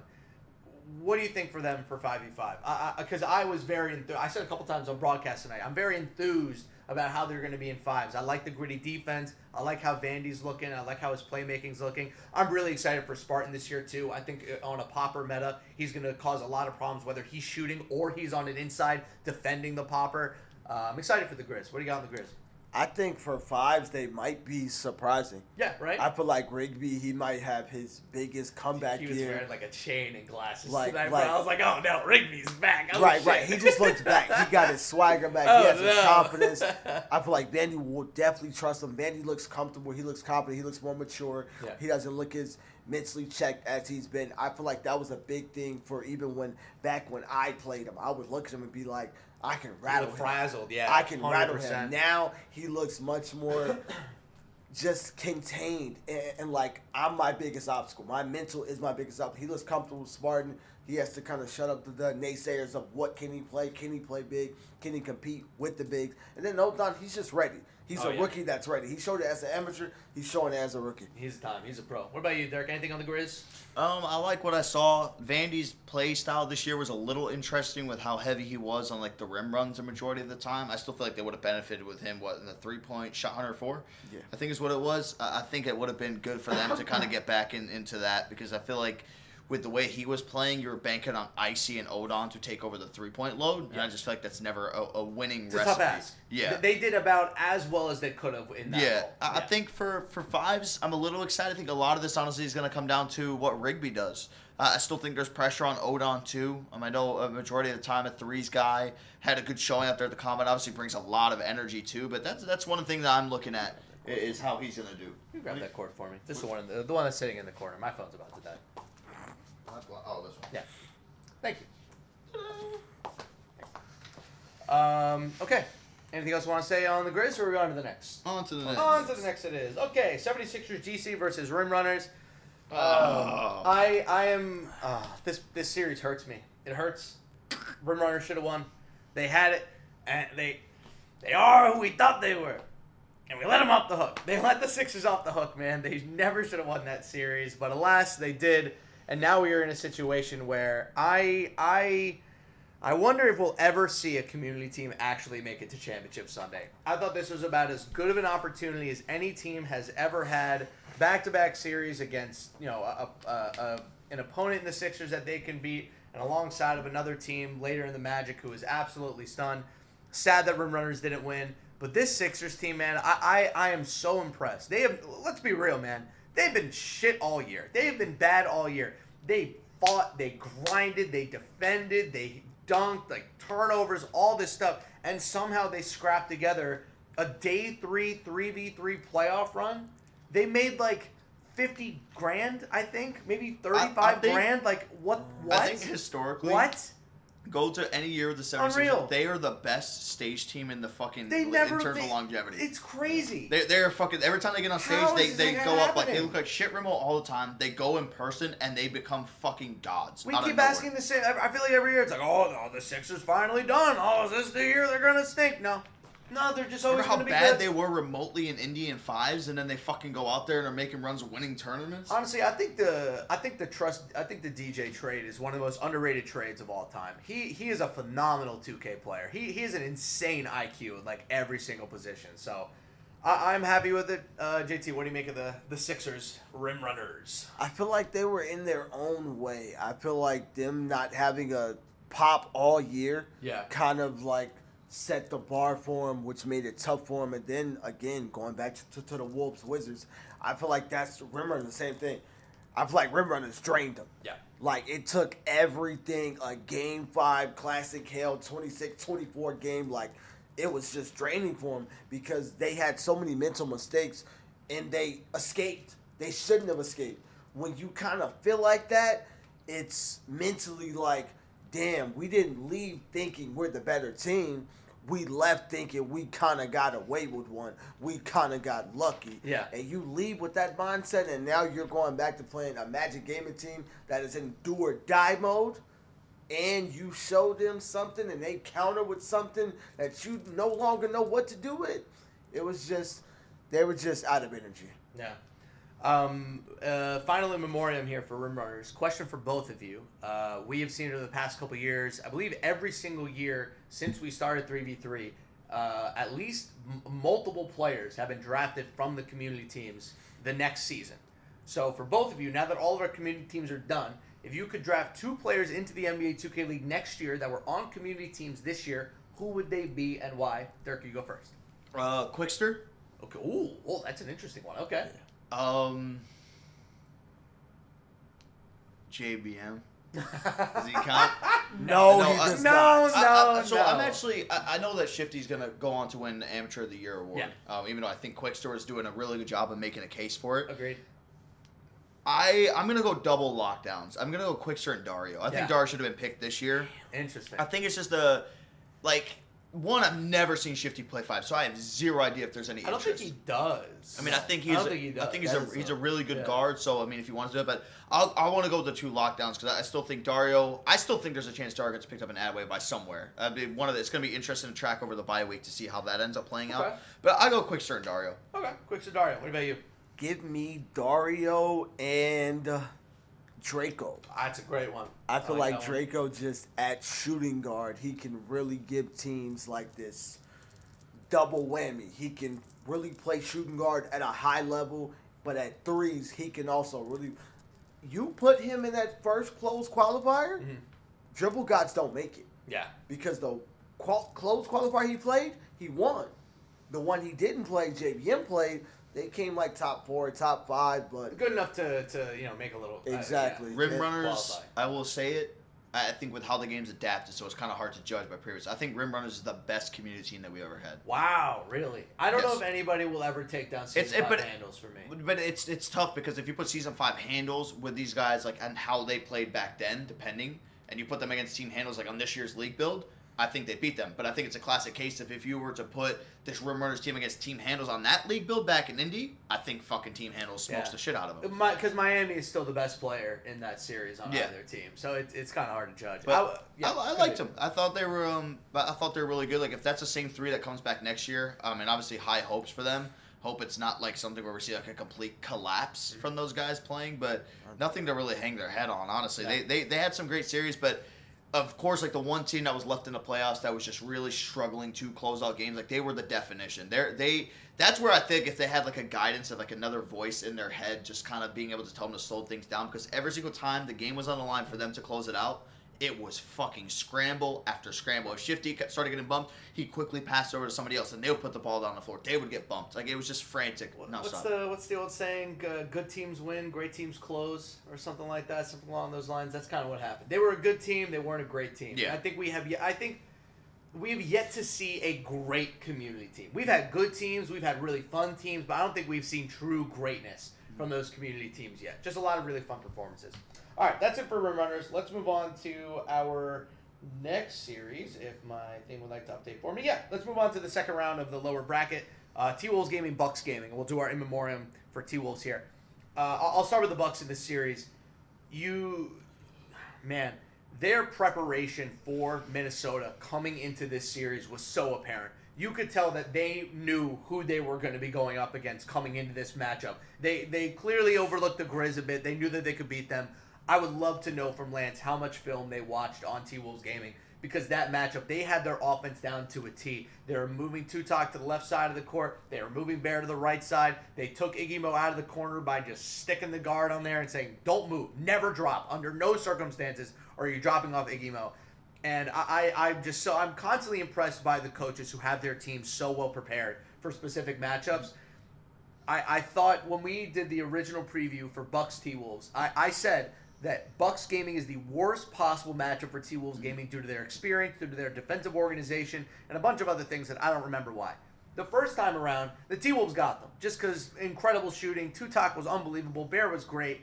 What do you think for them for 5v5? Because I was very enthused. I said a couple times on broadcast tonight, I'm very enthused about how they're going to be in fives. I like the gritty defense. I like how Vandy's looking. I like how his playmaking's looking. I'm really excited for Spartan this year, too. I think on a popper meta, he's going to cause a lot of problems, whether he's shooting or he's on an inside defending the popper. I'm excited for the Grizz. What do you got on the Grizz? I think for fives, they might be surprising. Yeah, right? I feel like Rigby, he might have his biggest comeback He was year. wearing like a chain and glasses Like- tonight, like- bro. I was like, oh no, Rigby's back. Oh, Right, shit. right. He just looks back. He got his swagger back. Oh, He has his no. confidence. I feel like Vandy will definitely trust him. Vandy looks comfortable. He looks confident. He looks more mature. Yeah. He doesn't look as mentally checked as he's been. I feel like that was a big thing for even when I played him. I would look at him and be like, I can rattle him. frazzled, yeah. I can 100%. rattle him. Now he looks much more just contained and like I'm my biggest obstacle. My mental is my biggest obstacle. He looks comfortable with Spartan. He has to kind of shut up the naysayers of what can he play? Can he play big? Can he compete with the bigs? And then Odon, he's just ready. He's a rookie that's ready. He showed it as an amateur. He's showing it as a rookie. He's time. He's a pro. What about you, Dirk? Anything on the Grizz? I like what I saw. Vandy's play style this year was a little interesting with how heavy he was on like the rim runs the majority of the time. I still feel like they would have benefited with him. In the 3-point shot 104? Yeah. I think is what it was. I think it would have been good for them to kind of get back into that because I feel like with the way he was playing, you were banking on Icy and Odon to take over the 3-point load, and I just feel like that's never a winning It's recipe. a tough ass. Yeah. They did about as well as they could have in that role. I think for fives, I'm a little excited. I think a lot of this honestly is going to come down to what Rigby does. I still think there's pressure on Odon too. I know a majority of the time a threes guy had a good showing out there at the Combine. Obviously brings a lot of energy too, but that's one thing that I'm looking at is how he's going to do. You grab that cord for me. This is the one that's sitting in the corner. My phone's about to die. Oh, this one. Yeah. Thank you. Okay. Anything else you want to say on the Grizz, or are we on to the next? On to the next. On to the next it is. Okay, 76ers GC versus Rim Runners. Oh. I am... this series hurts me. It hurts. Rim Runners should have won. They had it, and they are who we thought they were. And we let them off the hook. They let the Sixers off the hook, man. They never should have won that series, but alas, they did. And now we are in a situation where I wonder if we'll ever see a community team actually make it to Championship Sunday. I thought this was about as good of an opportunity as any team has ever had. Back-to-back series against an opponent in the Sixers that they can beat, and alongside of another team later in the Magic who is absolutely stunned. Sad that Rim Runners didn't win, but this Sixers team, man, I am so impressed. They have, let's be real, man. They've been shit all year. They've been bad all year. They fought, they grinded, they defended, they dunked, like turnovers, all this stuff, and somehow they scrapped together a day 3 3v3 playoff run. They made like 50 grand, I think, maybe 35 I think- grand. Like what? I think historically, What? go to any year of the 76ers. Unreal. They are the best stage team in the fucking They in never. terms of longevity. It's crazy. They're fucking every time they get on stage, How they is this go up like they happening? look like shit Rimo all the time. They go in person and they become fucking gods. We out of keep nowhere. asking the same. I feel like every year it's like, oh, the Sixers finally done. Oh, is this the year they're gonna stink? No, they're just always Remember how gonna be bad good. they were remotely in Indy in fives, and then they fucking go out there and are making runs, winning tournaments. Honestly, I think the DJ trade is one of the most underrated trades of all time. He is a phenomenal 2K player. He is an insane IQ in like every single position. So I'm happy with it. JT, what do you make of the Sixers Rim Runners? I feel like they were in their own way. I feel like them not having a pop all year kind of like set the bar for them, which made it tough for them. And then, again, going back to the Wolves Wizards, I feel like that's Rim Runners, the same thing. I feel like Rim Runners drained them. Yeah. Like, it took everything, a Game 5 Classic Hell 26-24 game, like, it was just draining for them because they had so many mental mistakes and they escaped. They shouldn't have escaped. When you kind of feel like that, it's mentally like, damn, we didn't leave thinking we're the better team. We left thinking we kind of got away with one. We kind of got lucky. Yeah. And you leave with that mindset, and now you're going back to playing a Magic Gaming team that is in do or die mode, and you show them something, and they counter with something that you no longer know what to do with. It was just, they were just out of energy. Yeah. Final in memoriam here for Rim Runners. Question for both of you. We have seen it over the past couple years. I believe every single year since we started 3v3, at least multiple players have been drafted from the community teams the next season. So for both of you, now that all of our community teams are done, if you could draft 2 players into the NBA 2K League next year that were on community teams this year, who would they be and why? Dirk, you go first. Quickster. Okay. Ooh, that's an interesting one. Okay. JBM. Does he count? No, No, he does no, not. So no. I'm actually, I know that Shifty's going to go on to win the Amateur of the Year award. Yeah. Even though I think Quickster is doing a really good job of making a case for it. Agreed. I'm going to go double lockdowns. I'm going to go Quickster and Dario. I think Yeah. Dario should have been picked this year. Interesting. I think it's just one, I've never seen Shifty play 5, so I have zero idea if there's any I don't interest. think he does. I mean, I think he's a really good guard. So I mean, if he wants to do it, but I want to go with the 2 lockdowns because I still think there's a chance Dario gets picked up in Adway by somewhere. It's going to be interesting to track over the bye week to see how that ends up playing out. But I go Quickster and Dario. Okay, Quickster Dario. What about you? Give me Dario and Draco. That's a great one. I feel like like that one. Draco just at shooting guard, he can really give teams like this double whammy. He can really play shooting guard at a high level, but at threes, he can also really. You put him in that first close qualifier, dribble gods don't make it. Yeah. Because the close qualifier he played, he won. The one he didn't play, JVM played, they came like top 4, top 5, but Good enough to make a little. Exactly. Rim Yeah. runners, Qualify. I will say it. I think with how the game's adapted, so it's kind of hard to judge by previous. I think Rim Runners is the best community team that we ever had. Wow, really? I don't know Yes. if anybody will ever take down season 5 handles for me. But it's tough because if you put season 5 handles with these guys and how they played back then, depending, and you put them against team handles on this year's league build, I think they beat them. But I think it's a classic case of if you were to put this Rim Runners team against team handles on that league build back in Indy, I think fucking team handles smokes the shit out of them. Because Miami is still the best player in that series on either team, so it's kind of hard to judge. But I liked them. I thought they were really good. Like if that's the same 3 that comes back next year, and obviously high hopes for them. Hope it's not like something where we see like a complete collapse from those guys playing, but nothing to really hang their head on. Honestly, they had some great series, but. Of course, like the one team that was left in the playoffs that was just really struggling to close out games, like they were the definition. That's where I think if they had like a guidance of like another voice in their head, just kind of being able to tell them to slow things down, because every single time the game was on the line for them to close it out, it was fucking scramble after scramble. If Shifty started getting bumped, he quickly passed over to somebody else, and they would put the ball down the floor. They would get bumped. Like it was just frantic. What's the old saying? Good teams win, great teams close, or something like that. Something along those lines. That's kind of what happened. They were a good team. They weren't a great team. Yeah. I think we have yet to see a great community team. We've had good teams. We've had really fun teams, but I don't think we've seen true greatness from those community teams yet. Just a lot of really fun performances. All right, that's it for Rim Runners. Let's move on to our next series, if my thing would like to update for me. Yeah, let's move on to the second round of the lower bracket. T-Wolves Gaming, Bucks Gaming. We'll do our in memoriam for T-Wolves here. I'll start with the Bucks in this series. Their preparation for Minnesota coming into this series was so apparent. You could tell that they knew who they were going to be going up against coming into this matchup. They clearly overlooked the Grizz a bit. They knew that they could beat them. I would love to know from Lance how much film they watched on T-Wolves Gaming, because that matchup, they had their offense down to a T. They were moving Tutok to the left side of the court. They were moving Bear to the right side. They took Iggy out of the corner by just sticking the guard on there and saying, don't move, never drop, under no circumstances are you dropping off Iggy. And I'm constantly impressed by the coaches who have their teams so well prepared for specific matchups. I thought when we did the original preview for Bucks T-Wolves, I said that Bucks Gaming is the worst possible matchup for T-Wolves Gaming due to their experience, due to their defensive organization, and a bunch of other things that I don't remember why. The first time around, the T-Wolves got them, just because incredible shooting. Tutok was unbelievable. Bear was great.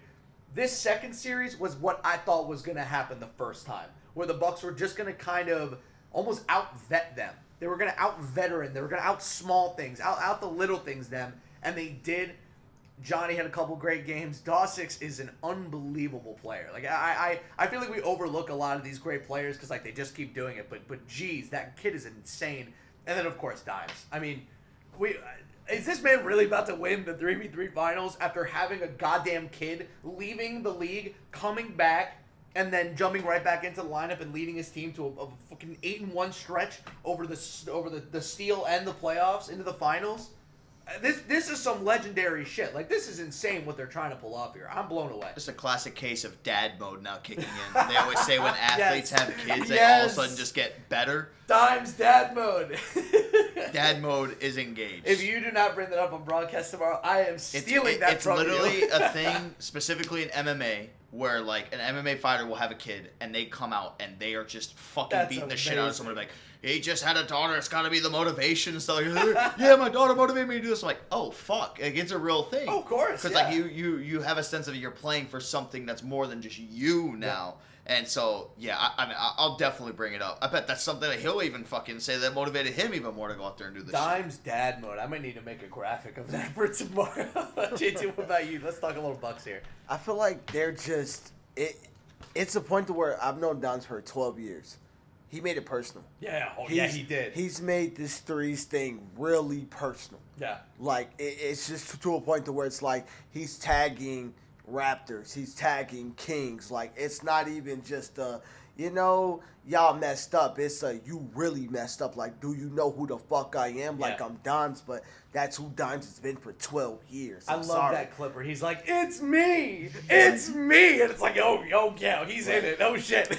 This second series was what I thought was going to happen the first time, where the Bucks were just going to kind of almost out-vet them. They were going to out-veteran. They were going to out-small things, out the little things them, and they did. Johnny had a couple great games. Dawsix is an unbelievable player. Like I feel like we overlook a lot of these great players because like they just keep doing it. But geez, that kid is insane. And then of course Dimes. I mean, is this man really about to win the 3v3 finals after having a goddamn kid leaving the league, coming back, and then jumping right back into the lineup and leading his team to a fucking 8-1 stretch over the steal and the playoffs into the finals. This is some legendary shit. Like, this is insane what they're trying to pull off here. I'm blown away. Just a classic case of dad mode now kicking in. They always say when athletes have kids, they all of a sudden just get better. Dimes dad mode. Dad mode is engaged. If you do not bring that up on broadcast tomorrow, I am stealing that from you. It's literally a thing, specifically in MMA, where like an MMA fighter will have a kid and they come out and they are just fucking beating the shit out of somebody. Like, he just had a daughter. It's got to be the motivation and stuff. Like, yeah, my daughter motivated me to do this. I'm like, oh fuck, like, it's a real thing. Oh, of course, because like you have a sense of you're playing for something that's more than just you now. Yeah. And so yeah, I mean, I'll definitely bring it up. I bet that's something that he'll even fucking say that motivated him even more to go out there and do this. Dimes dad mode. I might need to make a graphic of that for tomorrow. JT, what about you? Let's talk a little Bucks here. I feel like they're just it's a point to where I've known Dimes for 12 years. He made it personal. Yeah, yeah, he did. He's made this threes thing really personal. Yeah. Like, it's just to a point to where it's like he's tagging Raptors. He's tagging Kings. Like, it's not even just y'all messed up. It's you really messed up. Like, do you know who the fuck I am? Like, I'm Dimes, but that's who Dimes has been for 12 years. I love that clip where he's like, it's me! It's me! And it's like, oh yeah, he's in it. Oh, shit.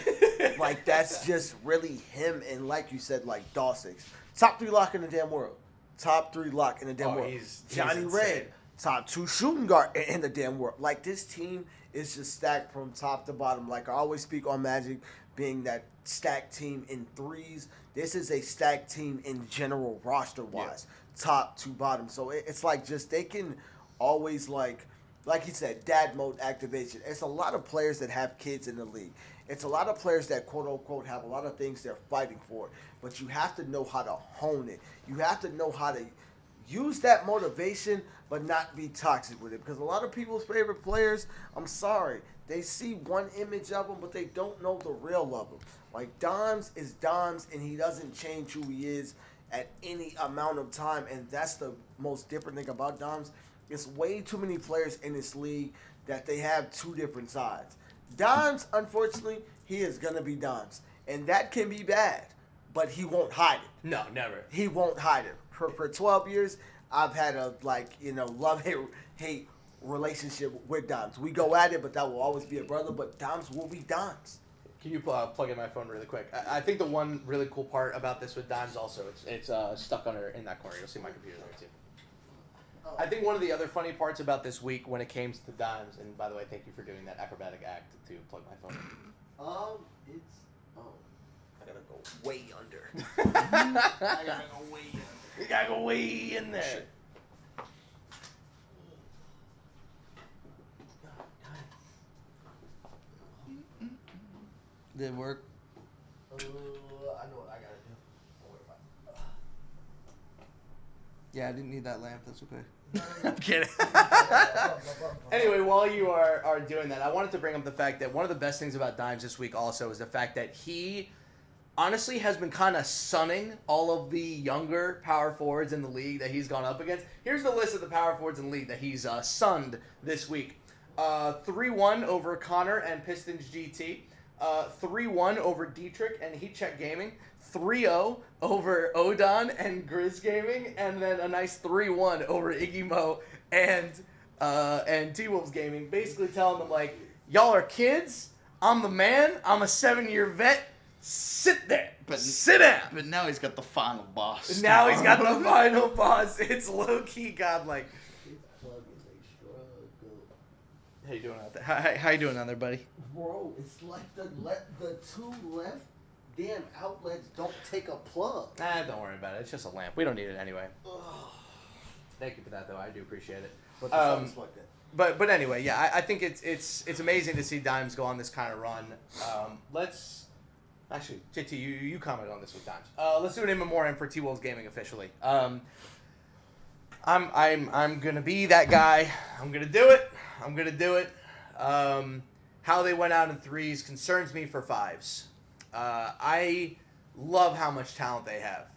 Like, that's just really him. And like you said, like, Dawsix. Top 3 lock in the damn world. Top 3 lock in the damn world. He's Johnny Red. Top 2 shooting guard in the damn world. Like, this team is just stacked from top to bottom. Like, I always speak on Magic being that stacked team in threes. This is a stacked team in general roster-wise. Yeah. Top to bottom. So it's like just they can always, like he said, dad mode activation. It's a lot of players that have kids in the league. It's a lot of players that, quote-unquote, have a lot of things they're fighting for. But you have to know how to hone it. You have to know how to use that motivation but not be toxic with it. Because a lot of people's favorite players, I'm sorry, they see one image of them, but they don't know the real of them. Like, Dimes is Dimes, and he doesn't change who he is at any amount of time. And that's the most different thing about Dimes. It's way too many players in this league that they have two different sides. Dimes, unfortunately, he is going to be Dimes. And that can be bad, but he won't hide it. No, never. He won't hide it. For 12 years, I've had a, love-hate relationship with Dimes. We go at it, but that will always be a brother, but Dimes will be Dimes. Can you plug in my phone really quick? I think the one really cool part about this with Dimes also, it's stuck in that corner. You'll see my computer there, too. I think one of the other funny parts about this week when it came to Dimes, and by the way, thank you for doing that acrobatic act to plug my phone in. I gotta go way under. I gotta go way under. You gotta go way in there. Shit. Did it work? I know what I gotta do. Don't worry about it. Yeah, I didn't need that lamp. That's okay. I'm kidding. Anyway, while you are doing that, I wanted to bring up the fact that one of the best things about Dimes this week also is the fact that he honestly has been kind of sunning all of the younger power forwards in the league that he's gone up against. Here's the list of the power forwards in the league that he's sunned this week. 3-1 over Connor and Pistons GT. 3-1 over Dietrich and Heat Check Gaming. 3-0 over Odon and Grizz Gaming. And then a nice 3-1 over Iggy Mo and T-Wolves Gaming. Basically telling them, like, y'all are kids. I'm the man. I'm a 7-year vet. Sit there. Sit down. But now he's got the final boss. Now he's got the final boss. It's low-key godlike. How you doing out there? How you doing out there, buddy? Bro, it's like the two left damn outlets don't take a plug. Don't worry about it. It's just a lamp. We don't need it anyway. Ugh. Thank you for that, though. I do appreciate it. But anyway, yeah, I think it's amazing to see Dimes go on this kind of run. Let's actually, JT, you commented on this with Dimes. Let's do an in memoriam for T-Wolves Gaming officially. I'm gonna be that guy. I'm gonna do it. How they went out in threes concerns me for fives. I love how much talent they have.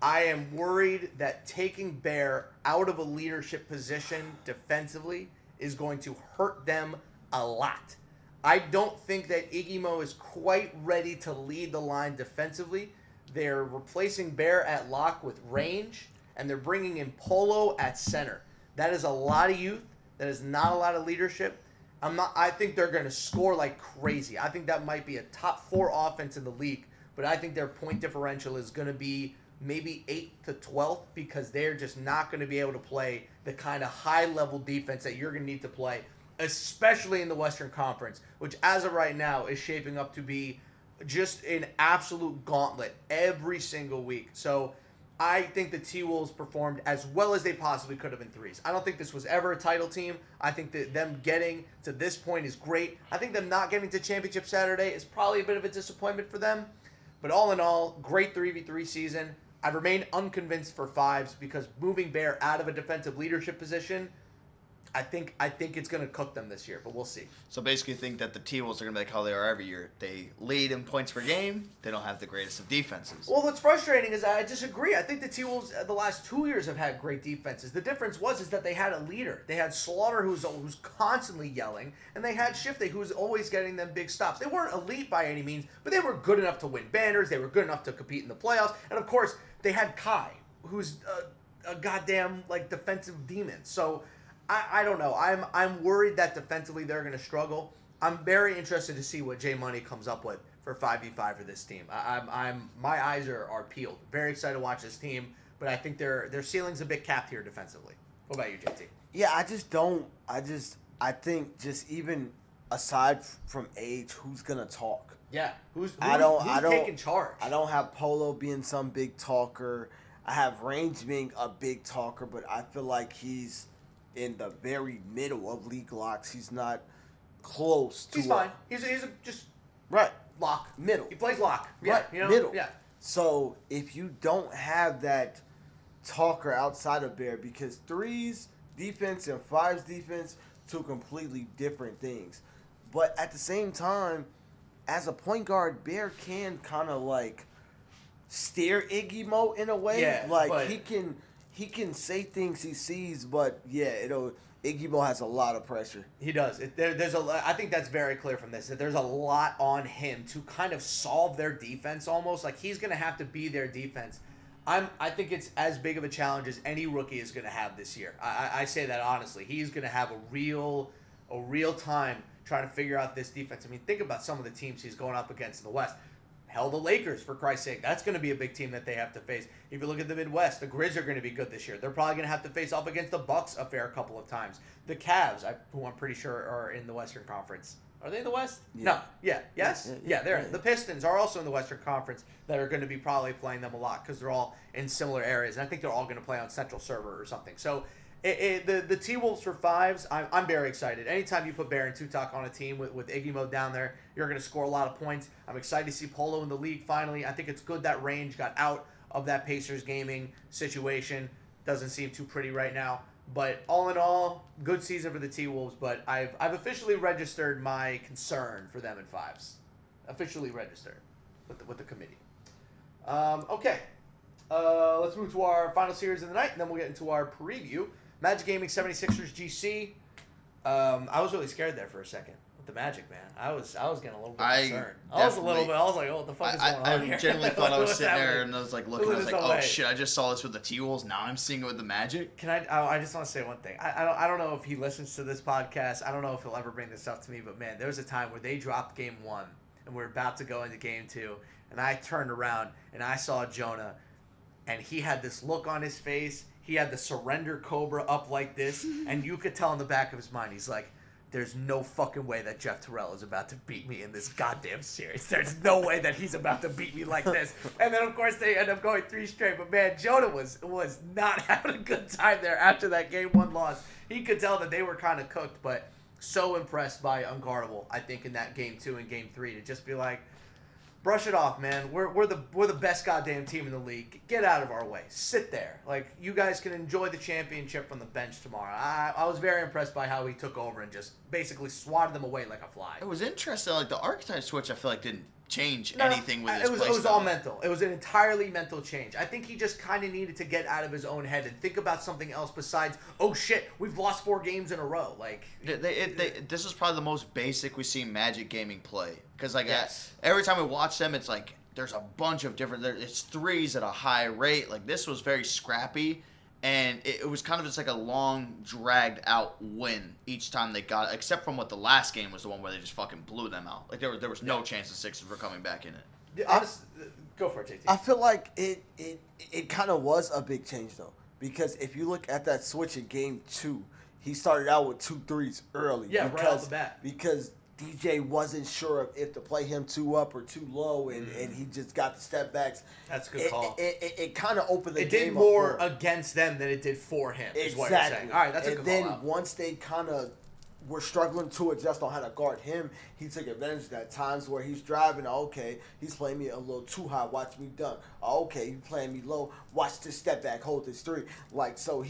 I am worried that taking Bear out of a leadership position defensively is going to hurt them a lot. I don't think that Iggy Mo is quite ready to lead the line defensively. They're replacing Bear at lock with range, and they're bringing in Polo at center. That is a lot of youth. That is not a lot of leadership. I think they're going to score like crazy. I think that might be a top 4 offense in the league, but I think their point differential is going to be maybe 8 to 12 because they're just not going to be able to play the kind of high-level defense that you're going to need to play, especially in the Western Conference, which as of right now is shaping up to be just an absolute gauntlet every single week. So I think the T-Wolves performed as well as they possibly could have in threes. I don't think this was ever a title team. I think that them getting to this point is great. I think them not getting to Championship Saturday is probably a bit of a disappointment for them. But all in all, great 3v3 season. I remain unconvinced for fives because moving Bear out of a defensive leadership position, I think it's going to cook them this year, but we'll see. So basically you think that the T-Wolves are going to be like how they are every year. They lead in points per game. They don't have the greatest of defenses. Well, what's frustrating is I disagree. I think the T-Wolves the last 2 years have had great defenses. The difference is that they had a leader. They had Slaughter who's constantly yelling, and they had Shifty who's always getting them big stops. They weren't elite by any means, but they were good enough to win banners. They were good enough to compete in the playoffs. And, of course, they had Kai, who's a goddamn defensive demon. So I don't know. I'm worried that defensively they're going to struggle. I'm very interested to see what J Money comes up with for 5v5 for this team. My eyes are peeled. Very excited to watch this team, but I think their ceiling's a bit capped here defensively. What about you, JT? Yeah, I think just even aside from age, who's gonna talk? Yeah, who's taking charge? I don't have Polo being some big talker. I have Range being a big talker, but I feel like he's in the very middle of league locks. He's not close to. He's fine. He's just right lock middle. He plays lock. Yeah, right, middle. Yeah. So if you don't have that talker outside of Bear, because threes defense and fives defense, two completely different things. But at the same time, as a point guard, Bear can kind of steer Iggy Mo in a way. Yeah, but he can say things he sees, but Iggy Mo has a lot of pressure. He does. I think that's very clear from this, that there's a lot on him to kind of solve their defense almost. Like, he's going to have to be their defense. I think it's as big of a challenge as any rookie is going to have this year. I say that honestly. He's going to have a real time trying to figure out this defense. I mean, think about some of the teams he's going up against in the West. Hell, the Lakers, for Christ's sake. That's going to be a big team that they have to face. If you look at the Midwest, the Grizz are going to be good this year. They're probably going to have to face off against the Bucks a fair couple of times. The Cavs, who I'm pretty sure are in the Western Conference. Are they in the West? Yeah. No. Yeah. Yes? Yeah, they're in. The Pistons are also in the Western Conference that are going to be probably playing them a lot because they're all in similar areas. And I think they're all going to play on Central Server or something. So the T-Wolves for fives, I'm very excited. Anytime you put Bear and Tutok on a team with Iggy Mo down there, you're going to score a lot of points. I'm excited to see Polo in the league finally. I think it's good that Range got out of that Pacers gaming situation. Doesn't seem too pretty right now. But all in all, good season for the T-Wolves. But I've officially registered my concern for them in fives. Officially registered with the committee. Okay. Let's move to our final series of the night, and then we'll get into our preview. Magic Gaming 76ers GC. I was really scared there for a second with the Magic, man. I was getting a little bit concerned. I was like, oh, what the fuck is going on here? I genuinely thought I was sitting there and I was looking. I was like, no way. shit! I just saw this with the T-Wolves. Now I'm seeing it with the Magic. I just want to say one thing. I don't know if he listens to this podcast. I don't know if he'll ever bring this up to me. But man, there was a time where they dropped game 1 and we're about to go into game 2, and I turned around and I saw Jonah, and he had this look on his face. He had the surrender cobra up like this, and you could tell in the back of his mind, he's like, there's no fucking way that Jeff Terrell is about to beat me in this goddamn series. There's no way that he's about to beat me like this. And then, of course, they end up going 3 straight. But, man, Jonah was not having a good time there after that game 1 loss. He could tell that they were kind of cooked, but so impressed by Unguardable, I think, in that game 2 and game 3 to just be like, brush it off, man. We're the best goddamn team in the league. Get out of our way. Sit there. Like, you guys can enjoy the championship from the bench tomorrow. I was very impressed by how he took over and just basically swatted them away like a fly. It was interesting. Like, the archetype switch, I feel like didn't change anything with his it was play all style. mental. It was an entirely mental change. I think he just kind of needed to get out of his own head and think about something else besides, oh shit, we've lost 4 games in a row. Like This is probably the most basic we see Magic Gaming play, because like Yes. every time we watch them, it's like there's a bunch of different. It's threes at a high rate. Like this was very scrappy. And it was kind of just like a long, dragged out win each time they got it, except from what the last game was the one where they just fucking blew them out. Like there was no chance the Sixers were coming back in it. Go for it, JT. I feel like it kind of was a big change though, because if you look at that switch in game 2, he started out with 2 threes early. Yeah, right off the bat. Because DJ wasn't sure if to play him 2 up or 2 low, and he just got the step backs. That's a good call. It kind of opened the It game did more up for him. against them than it did for him, is what Exactly. you're saying. All right, that's a good And call then out. once they kind of were struggling to adjust on how to guard him, he took advantage of that. Times where he's driving, okay, he's playing me a little too high, watch me dunk. Okay, he's playing me low, watch this step back, hold this 3. Like, so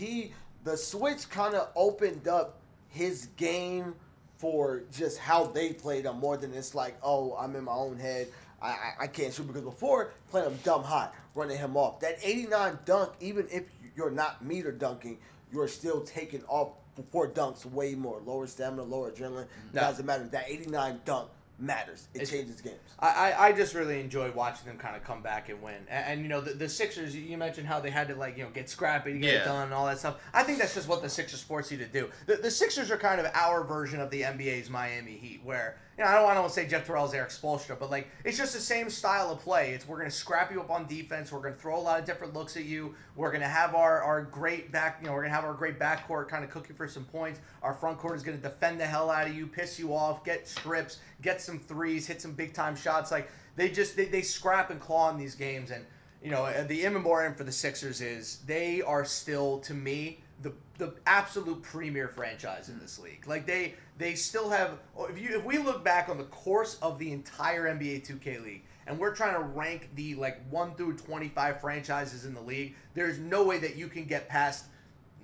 the switch kind of opened up his game for just how they played him more than it's like, oh, I'm in my own head. I can't shoot, because before playing him dumb hot, running him off. That 89 dunk, even if you're not meter dunking, you're still taking off before dunks way more. Lower stamina, lower adrenaline. No. Doesn't matter. That 89 dunk matters. It changes games. I just really enjoyed watching them kind of come back and win. And you know, the Sixers, you mentioned how they had to, like, you know, get scrappy to get it done and all that stuff. I think that's just what the Sixers force you to do. The Sixers are kind of our version of the NBA's Miami Heat, where, you know, I don't want to say Jeff Terrell's Eric Spoelstra, but, like, it's just the same style of play. It's we're going to scrap you up on defense. We're going to throw a lot of different looks at you. We're going to have our great back, you know, we're going to have our great backcourt kind of cook you for some points. Our front court is going to defend the hell out of you, piss you off, get strips, get some threes, hit some big time shots. Like, they scrap and claw in these games. And, you know, the in memoriam for the Sixers is they are still, to me, the absolute premier franchise in this league. Like, they still have, if we look back on the course of the entire NBA 2K league, and we're trying to rank the, like, 1 through 25 franchises in the league, there's no way that you can get past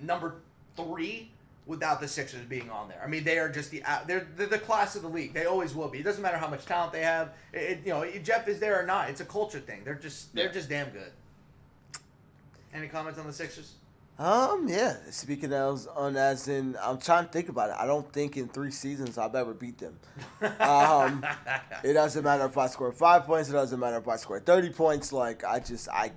number 3 without the Sixers being on there. I mean, they are just they're the class of the league. They always will be. It doesn't matter how much talent they have. You know, Jeff is there or not. It's a culture thing. They're just damn good. Any comments on the Sixers? Yeah. Speaking as in, I'm trying to think about it. I don't think in 3 seasons I've ever beat them. It doesn't matter if I score 5 points. It doesn't matter if I score 30 points. Like, I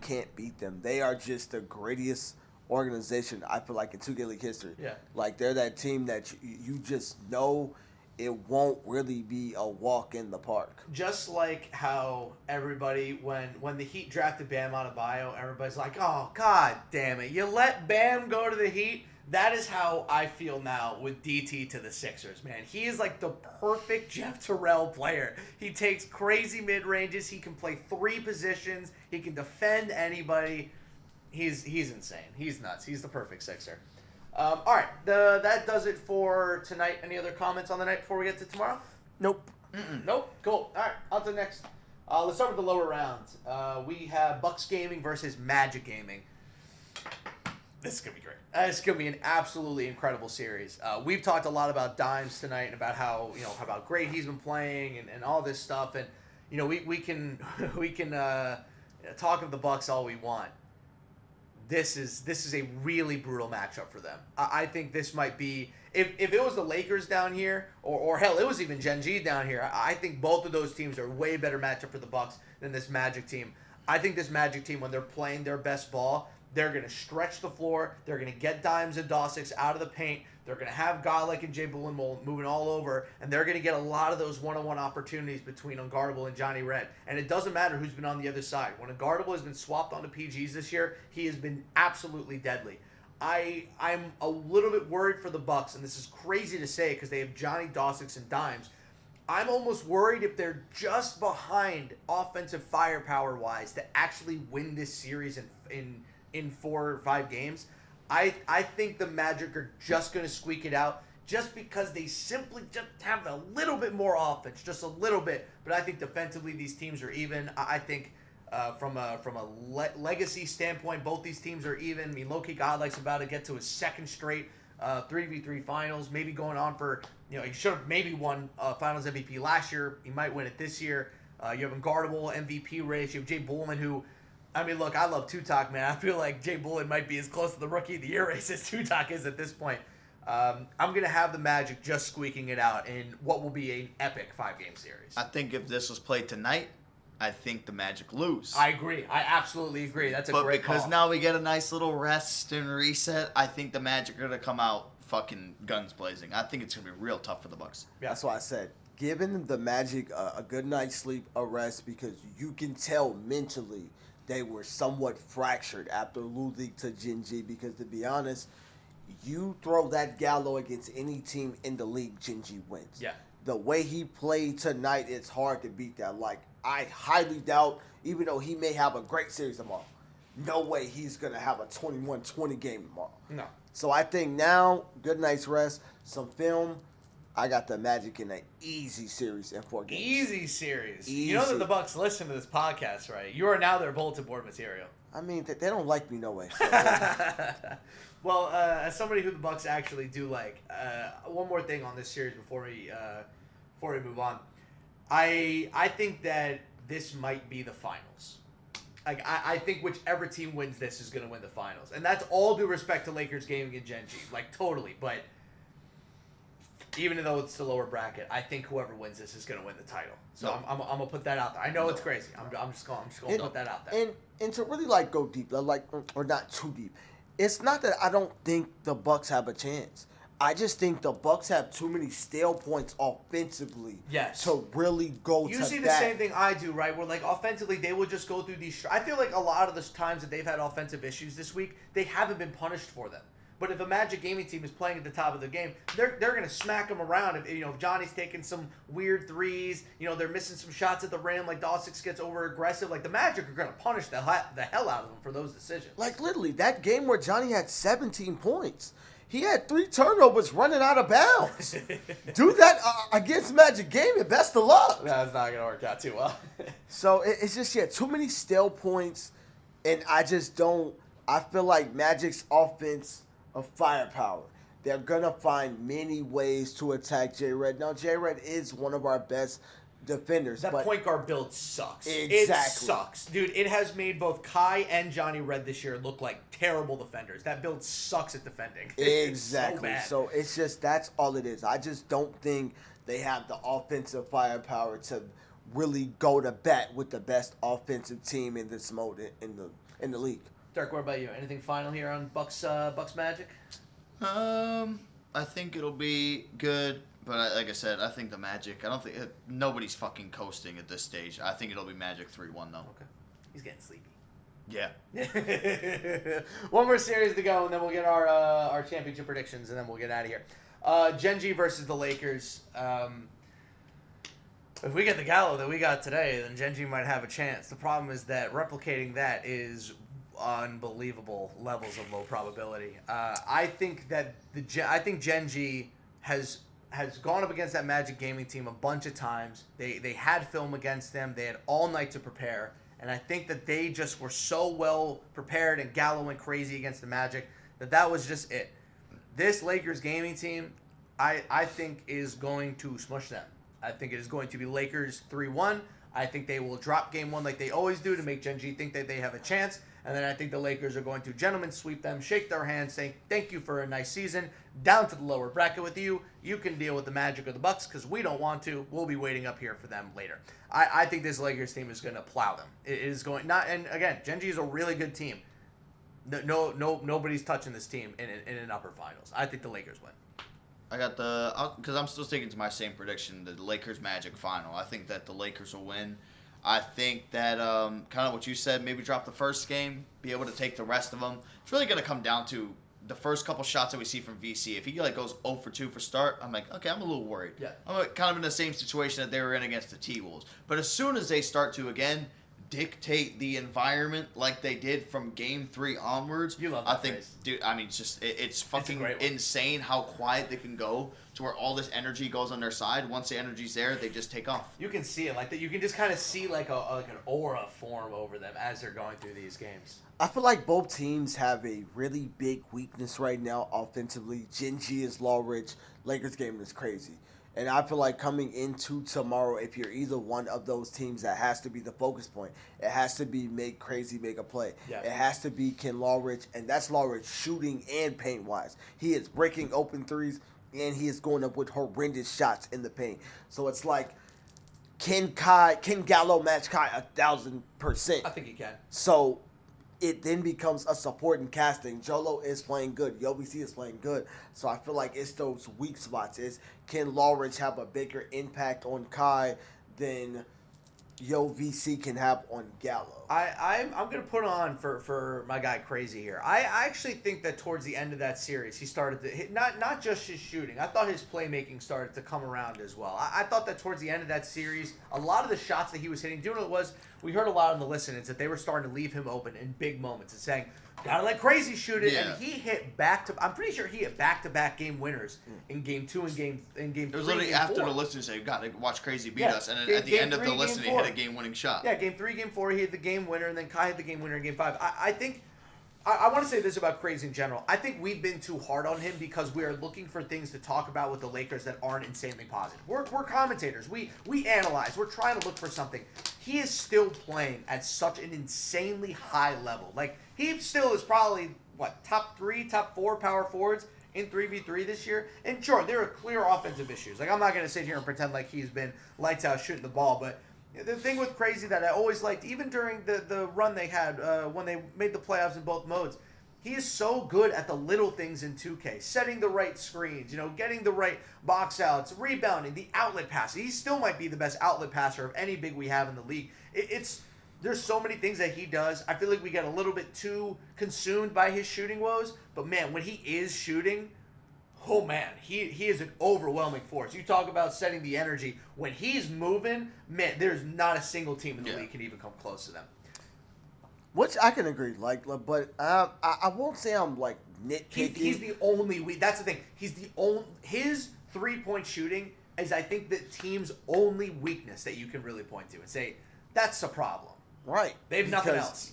can't beat them. They are just the greatest organization, I feel like, in 2K League history. Yeah. Like, they're that team that you just know it won't really be a walk in the park. Just like how everybody, when the Heat drafted Bam Adebayo, everybody's like, oh, God damn it, you let Bam go to the Heat? That is how I feel now with DT to the Sixers, man. He is like the perfect Jeff Terrell player. He takes crazy mid-ranges. He can play 3 positions. He can defend anybody. He's insane. He's nuts. He's the perfect Sixer. All right, that does it for tonight. Any other comments on the night before we get to tomorrow? Nope. Nope. Cool. All right, on to the next. Let's start with the lower rounds. We have Bucks Gaming versus Magic Gaming. This is gonna be great. It's gonna be an absolutely incredible series. We've talked a lot about Dimes tonight and about how about great he's been playing and all this stuff, and you know we can talk of the Bucks all we want. This is a really brutal matchup for them. I think this might be, if it was the Lakers down here, or hell, it was even Gen G down here, I think both of those teams are way better matchup for the Bucks than this Magic team. I think this Magic team, when they're playing their best ball, they're going to stretch the floor. They're going to get Dimes and Dosics out of the paint. They're going to have Gollick and Jay Bullen moving all over, and they're going to get a lot of those one-on-one opportunities between Unguardable and Johnny Red. And it doesn't matter who's been on the other side. When Unguardable has been swapped onto PGs this year, he has been absolutely deadly. I'm a little bit worried for the Bucks, and this is crazy to say because they have Johnny, Dosics, and Dimes. I'm almost worried if they're just behind offensive firepower-wise to actually win this series in 4 or 5 games. I think the Magic are just going to squeak it out just because they simply just have a little bit more offense, just a little bit. But I think defensively these teams are even. I think from a legacy standpoint, both these teams are even. I mean, Loki Godlike's about to get to his 2nd straight 3v3 finals, maybe going on for, he should have maybe won Finals MVP last year. He might win it this year. You have unguardable MVP race. You have Jay Bullman, who, I mean, look, I love Tutok, man. I feel like Jay Bullman might be as close to the Rookie of the Year race as Tutok is at this point. I'm going to have the Magic just squeaking it out in what will be an epic 5-game series. I think if this was played tonight, I think the Magic lose. I agree. I absolutely agree. That's a great call. But because now we get a nice little rest and reset, I think the Magic are going to come out fucking guns blazing. I think it's going to be real tough for the Bucks. Yeah. That's why I said, giving the Magic a good night's sleep, a rest, because you can tell mentally they were somewhat fractured after losing to Genji, because to be honest, you throw that Gallo against any team in the league, Genji wins. Yeah. The way he played tonight, it's hard to beat that. Like, I highly doubt, even though he may have a great series tomorrow, no way he's going to have a 21-20 game tomorrow. No. So I think now, good night's rest, some film. I got the Magic in an easy series in 4 games. Easy series. Easy. You know that the Bucks listen to this podcast, right? You are now their bulletin board material. I mean, they don't like me no way. So, Well, as somebody who the Bucks actually do like, one more thing on this series before we move on. I think that this might be the finals. Like, I think whichever team wins this is going to win the finals. And that's all due respect to Lakers gaming and Genji. Like, totally. But even though it's the lower bracket, I think whoever wins this is going to win the title. So No. I'm going to put that out there. I know it's crazy. I'm just going to put that out there. and to really like go deep, or not too deep, it's not that I don't think the Bucks have a chance. I just think the Bucks have too many stale points offensively. Yes. To really go. You to see the that. same thing I do, right? Where, like, offensively, they will just go through these. I feel like a lot of the times that they've had offensive issues this week, they haven't been punished for them. But if a Magic gaming team is playing at the top of the game, they're going to smack them around. If Johnny's taking some weird threes, they're missing some shots at the rim, like Dawsix gets over aggressive, like the Magic are going to punish the hell out of them for those decisions. Like, literally, that game where Johnny had 17 points. He had 3 turnovers running out of bounds. Do that against Magic Gaming, best of luck. That's not going to work out too well. So it's just, too many stale points, and I feel like Magic's offense of firepower. They're going to find many ways to attack J-Red. Now, J-Red is one of our best defenders. That but point guard build sucks. Exactly. It sucks. Dude, it has made both Kai and Johnny Red this year look like terrible defenders. That build sucks at defending. Exactly. It's So it's just, that's all it is. I just don't think they have the offensive firepower to really go to bat with the best offensive team in this mode in the league. Dirk, what about you? Anything final here on Bucks Magic? I think it'll be good, but like I said, I think the Magic. I don't think nobody's fucking coasting at this stage. I think it'll be Magic 3-1 though. Okay, he's getting sleepy. Yeah. One more series to go, and then we'll get our championship predictions, and then we'll get out of here. Genji versus the Lakers. If we get the Gallo that we got today, then Genji might have a chance. The problem is that replicating that is unbelievable levels of low probability. I think that Genji has gone up against that Magic Gaming team a bunch of times. They had film against them. They had all night to prepare, and I think that they just were so well prepared, and Gallo went crazy against the Magic that was just it. This Lakers gaming team, I think, is going to smush them. I think it is going to be Lakers 3-1. I think they will drop game 1 like they always do to make Genji think that they have a chance. And then I think the Lakers are going to gentlemen sweep them, shake their hands, saying, thank you for a nice season. Down to the lower bracket with you. You can deal with the Magic or the Bucks because we don't want to. We'll be waiting up here for them later. I think this Lakers team is going to plow them. It is going not. And again, Genji is a really good team. Nobody's touching this team in an upper finals. I think the Lakers win. I got because I'm still sticking to my same prediction, the Lakers Magic final. I think that the Lakers will win. I think that kind of what you said, maybe drop the first game, be able to take the rest of them. It's really going to come down to the first couple shots that we see from VC. If he goes 0 for 2 for start, I'm like, okay, I'm a little worried. Yeah. I'm kind of in the same situation that they were in against the T-Wolves. But as soon as they start to, again, dictate the environment like they did from Game 3 onwards, you love that I think, phrase. dude, I mean, it's fucking great one. insane how quiet they can go to where all this energy goes on their side. Once the energy's there, they just take off. You can see it like that. You can just kind of see like an aura form over them as they're going through these games. I feel like both teams have a really big weakness right now offensively. Genji is Lawrence. Lakers game is crazy. And I feel like coming into tomorrow, if you're either one of those teams, that has to be the focus point. It has to be make a play. Yeah. It has to be Ken Lawrence, and that's Lawrence shooting and paint-wise. He is breaking open threes, and he is going up with horrendous shots in the paint. So it's like, can Gallo match Kai 1,000%? I think he can. So it then becomes a supporting casting. Jolo is playing good. YoBC is playing good. So I feel like it's those weak spots. Can Lawrence have a bigger impact on Kai than YoVC can have on Gallo? I'm going to put on for my guy Crazy here. I actually think that towards the end of that series, he started to hit, not just his shooting. I thought his playmaking started to come around as well. I thought that towards the end of that series, a lot of the shots that he was hitting, doing it was, we heard a lot in the listen-ins that they were starting to leave him open in big moments and saying, gotta let Crazy shoot it. Yeah. And he hit I'm pretty sure he hit back-to-back game winners in game 2 and game 3. It was literally game after 4. the listening say, "Got to watch Crazy beat Yeah. us," and then Game- at the game end of 3, the game listening, he 4. hit a game-winning shot. Yeah, game 3, game 4, he hit the game winner, and then Kai hit the game winner in game 5. I think, I want to say this about Crazy in general. I think we've been too hard on him because we are looking for things to talk about with the Lakers that aren't insanely positive. We're commentators. We analyze. We're trying to look for something. He is still playing at such an insanely high level. Like, he still is probably, top 3, top 4 power forwards in 3v3 this year. And sure, there are clear offensive issues. Like, I'm not going to sit here and pretend like he's been lights out shooting the ball, but the thing with Crazy that I always liked, even during the run they had when they made the playoffs in both modes, he is so good at the little things in 2K, setting the right screens, getting the right box outs, rebounding, the outlet pass. He still might be the best outlet passer of any big we have in the league. There's so many things that he does. I feel like we get a little bit too consumed by his shooting woes, but man, when he is shooting, oh man, he is an overwhelming force. You talk about setting the energy. When he's moving, man, there's not a single team in the league can even come close to them. Which I can agree, but I won't say I'm like nitpicking. He's the only. That's the thing. He's the only. His 3-point shooting is, I think, the team's only weakness that you can really point to and say that's a problem. Right. They have nothing else.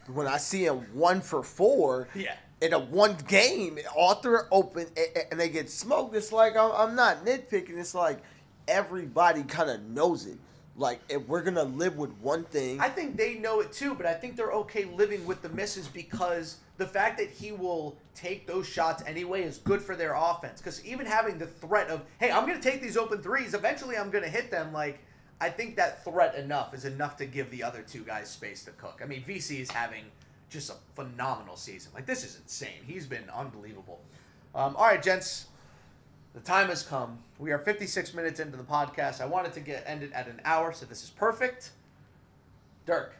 When I see him 1 for 4, Yeah. in a one game, all three are open, and they get smoked. It's like I'm not nitpicking. It's like everybody kind of knows it. Like, if we're gonna live with one thing, I think they know it too, but I think they're okay living with the misses because the fact that he will take those shots anyway is good for their offense. Because even having the threat of, hey, I'm going to take these open threes, eventually I'm going to hit them, like, I think that threat is enough to give the other two guys space to cook. I mean, VC is having just a phenomenal season. Like, this is insane. He's been unbelievable. All right, gents. The time has come. We are 56 minutes into the podcast. I wanted to get ended at an hour, so this is perfect. Dirk,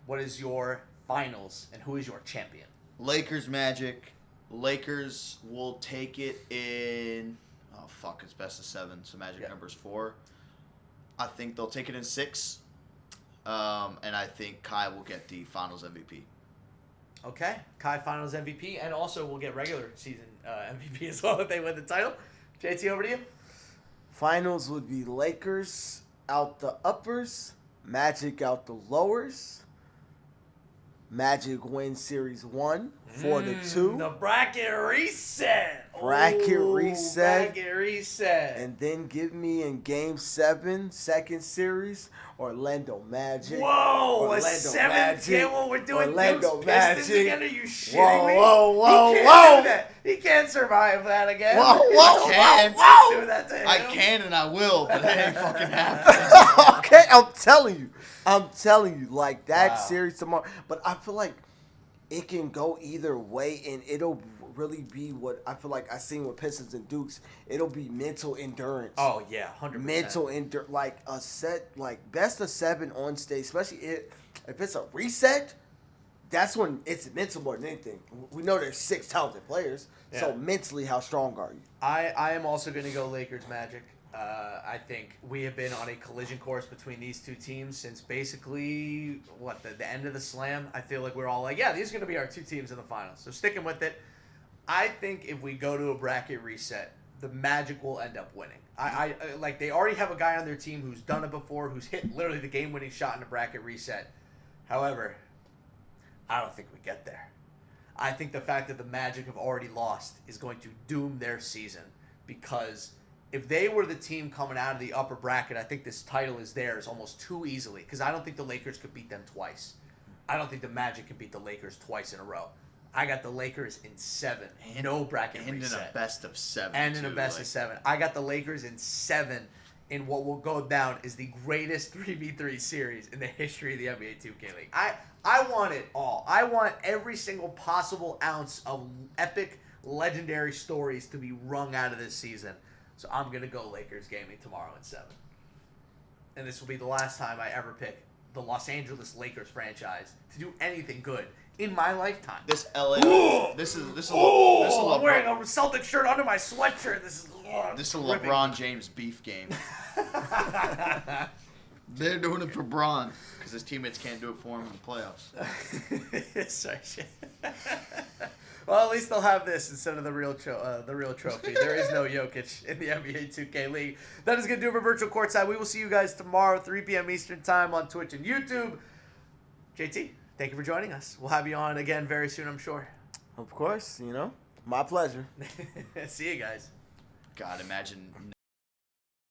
what is your finals, and who is your champion? Lakers Magic. Lakers will take it in. Oh fuck! It's best of 7, so Magic number's 4. I think they'll take it in 6, and I think Kai will get the Finals MVP. Okay, Kai Finals MVP, and also we'll get regular season MVP as well if they win the title. JT, over to you. finals would be Lakers out the uppers, Magic out the lowers. Magic wins Series 1 4-2. The bracket reset. Bracket Ooh, reset. Bracket reset. And then give me in Game 7, second series, Orlando Magic. Whoa, Orlando a 7th Magic. game when we're doing Orlando Dukes Pistons Magic. again? Are you shitting Whoa, me? whoa, whoa, He can't whoa. do that. He can't survive that again. Whoa, whoa, I can. whoa, Do that to him. I can and I will, but that ain't fucking happening. Okay, I'm telling you, like that Wow. series tomorrow. But I feel like it can go either way, and it'll really be what I feel like I seen with Pistons and Dukes. It'll be mental endurance. Oh, yeah, 100%. Mental endurance, like a set, like best of 7 on stage, especially if it's a reset. That's when it's mental more than anything. We know there's 6 talented players, so Yeah. mentally, how strong are you? I am also going to go Lakers Magic. I think we have been on a collision course between these two teams since basically, the end of the slam. I feel like we're all like, yeah, these are going to be our 2 teams in the finals. So sticking with it. I think if we go to a bracket reset, the Magic will end up winning. I like they already have a guy on their team who's done it before, who's hit literally the game-winning shot in a bracket reset. However, I don't think we get there. I think the fact that the Magic have already lost is going to doom their season because if they were the team coming out of the upper bracket, I think this title is theirs almost too easily because I don't think the Lakers could beat them twice. I don't think the Magic can beat the Lakers twice in a row. I got the Lakers in 7. No bracket And reset. in a best of 7. And in a best of 7. I got the Lakers in 7 in what will go down is the greatest 3v3 series in the history of the NBA 2K League. I want it all. I want every single possible ounce of epic, legendary stories to be wrung out of this season. So I'm going to go Lakers gaming tomorrow in 7. And this will be the last time I ever pick the Los Angeles Lakers franchise to do anything good in my lifetime. This LA. This is I'm wearing a Celtic shirt under my sweatshirt. This is a LeBron James beef game. They're doing it for Bron because his teammates can't do it for him in the playoffs. Sorry. Well, at least they'll have this instead of the real trophy. There is no Jokic in the NBA 2K League. That is going to do it for Virtual Courtside. We will see you guys tomorrow, 3 p.m. Eastern Time on Twitch and YouTube. JT, thank you for joining us. We'll have you on again very soon, I'm sure. Of course, my pleasure. See you guys. God, imagine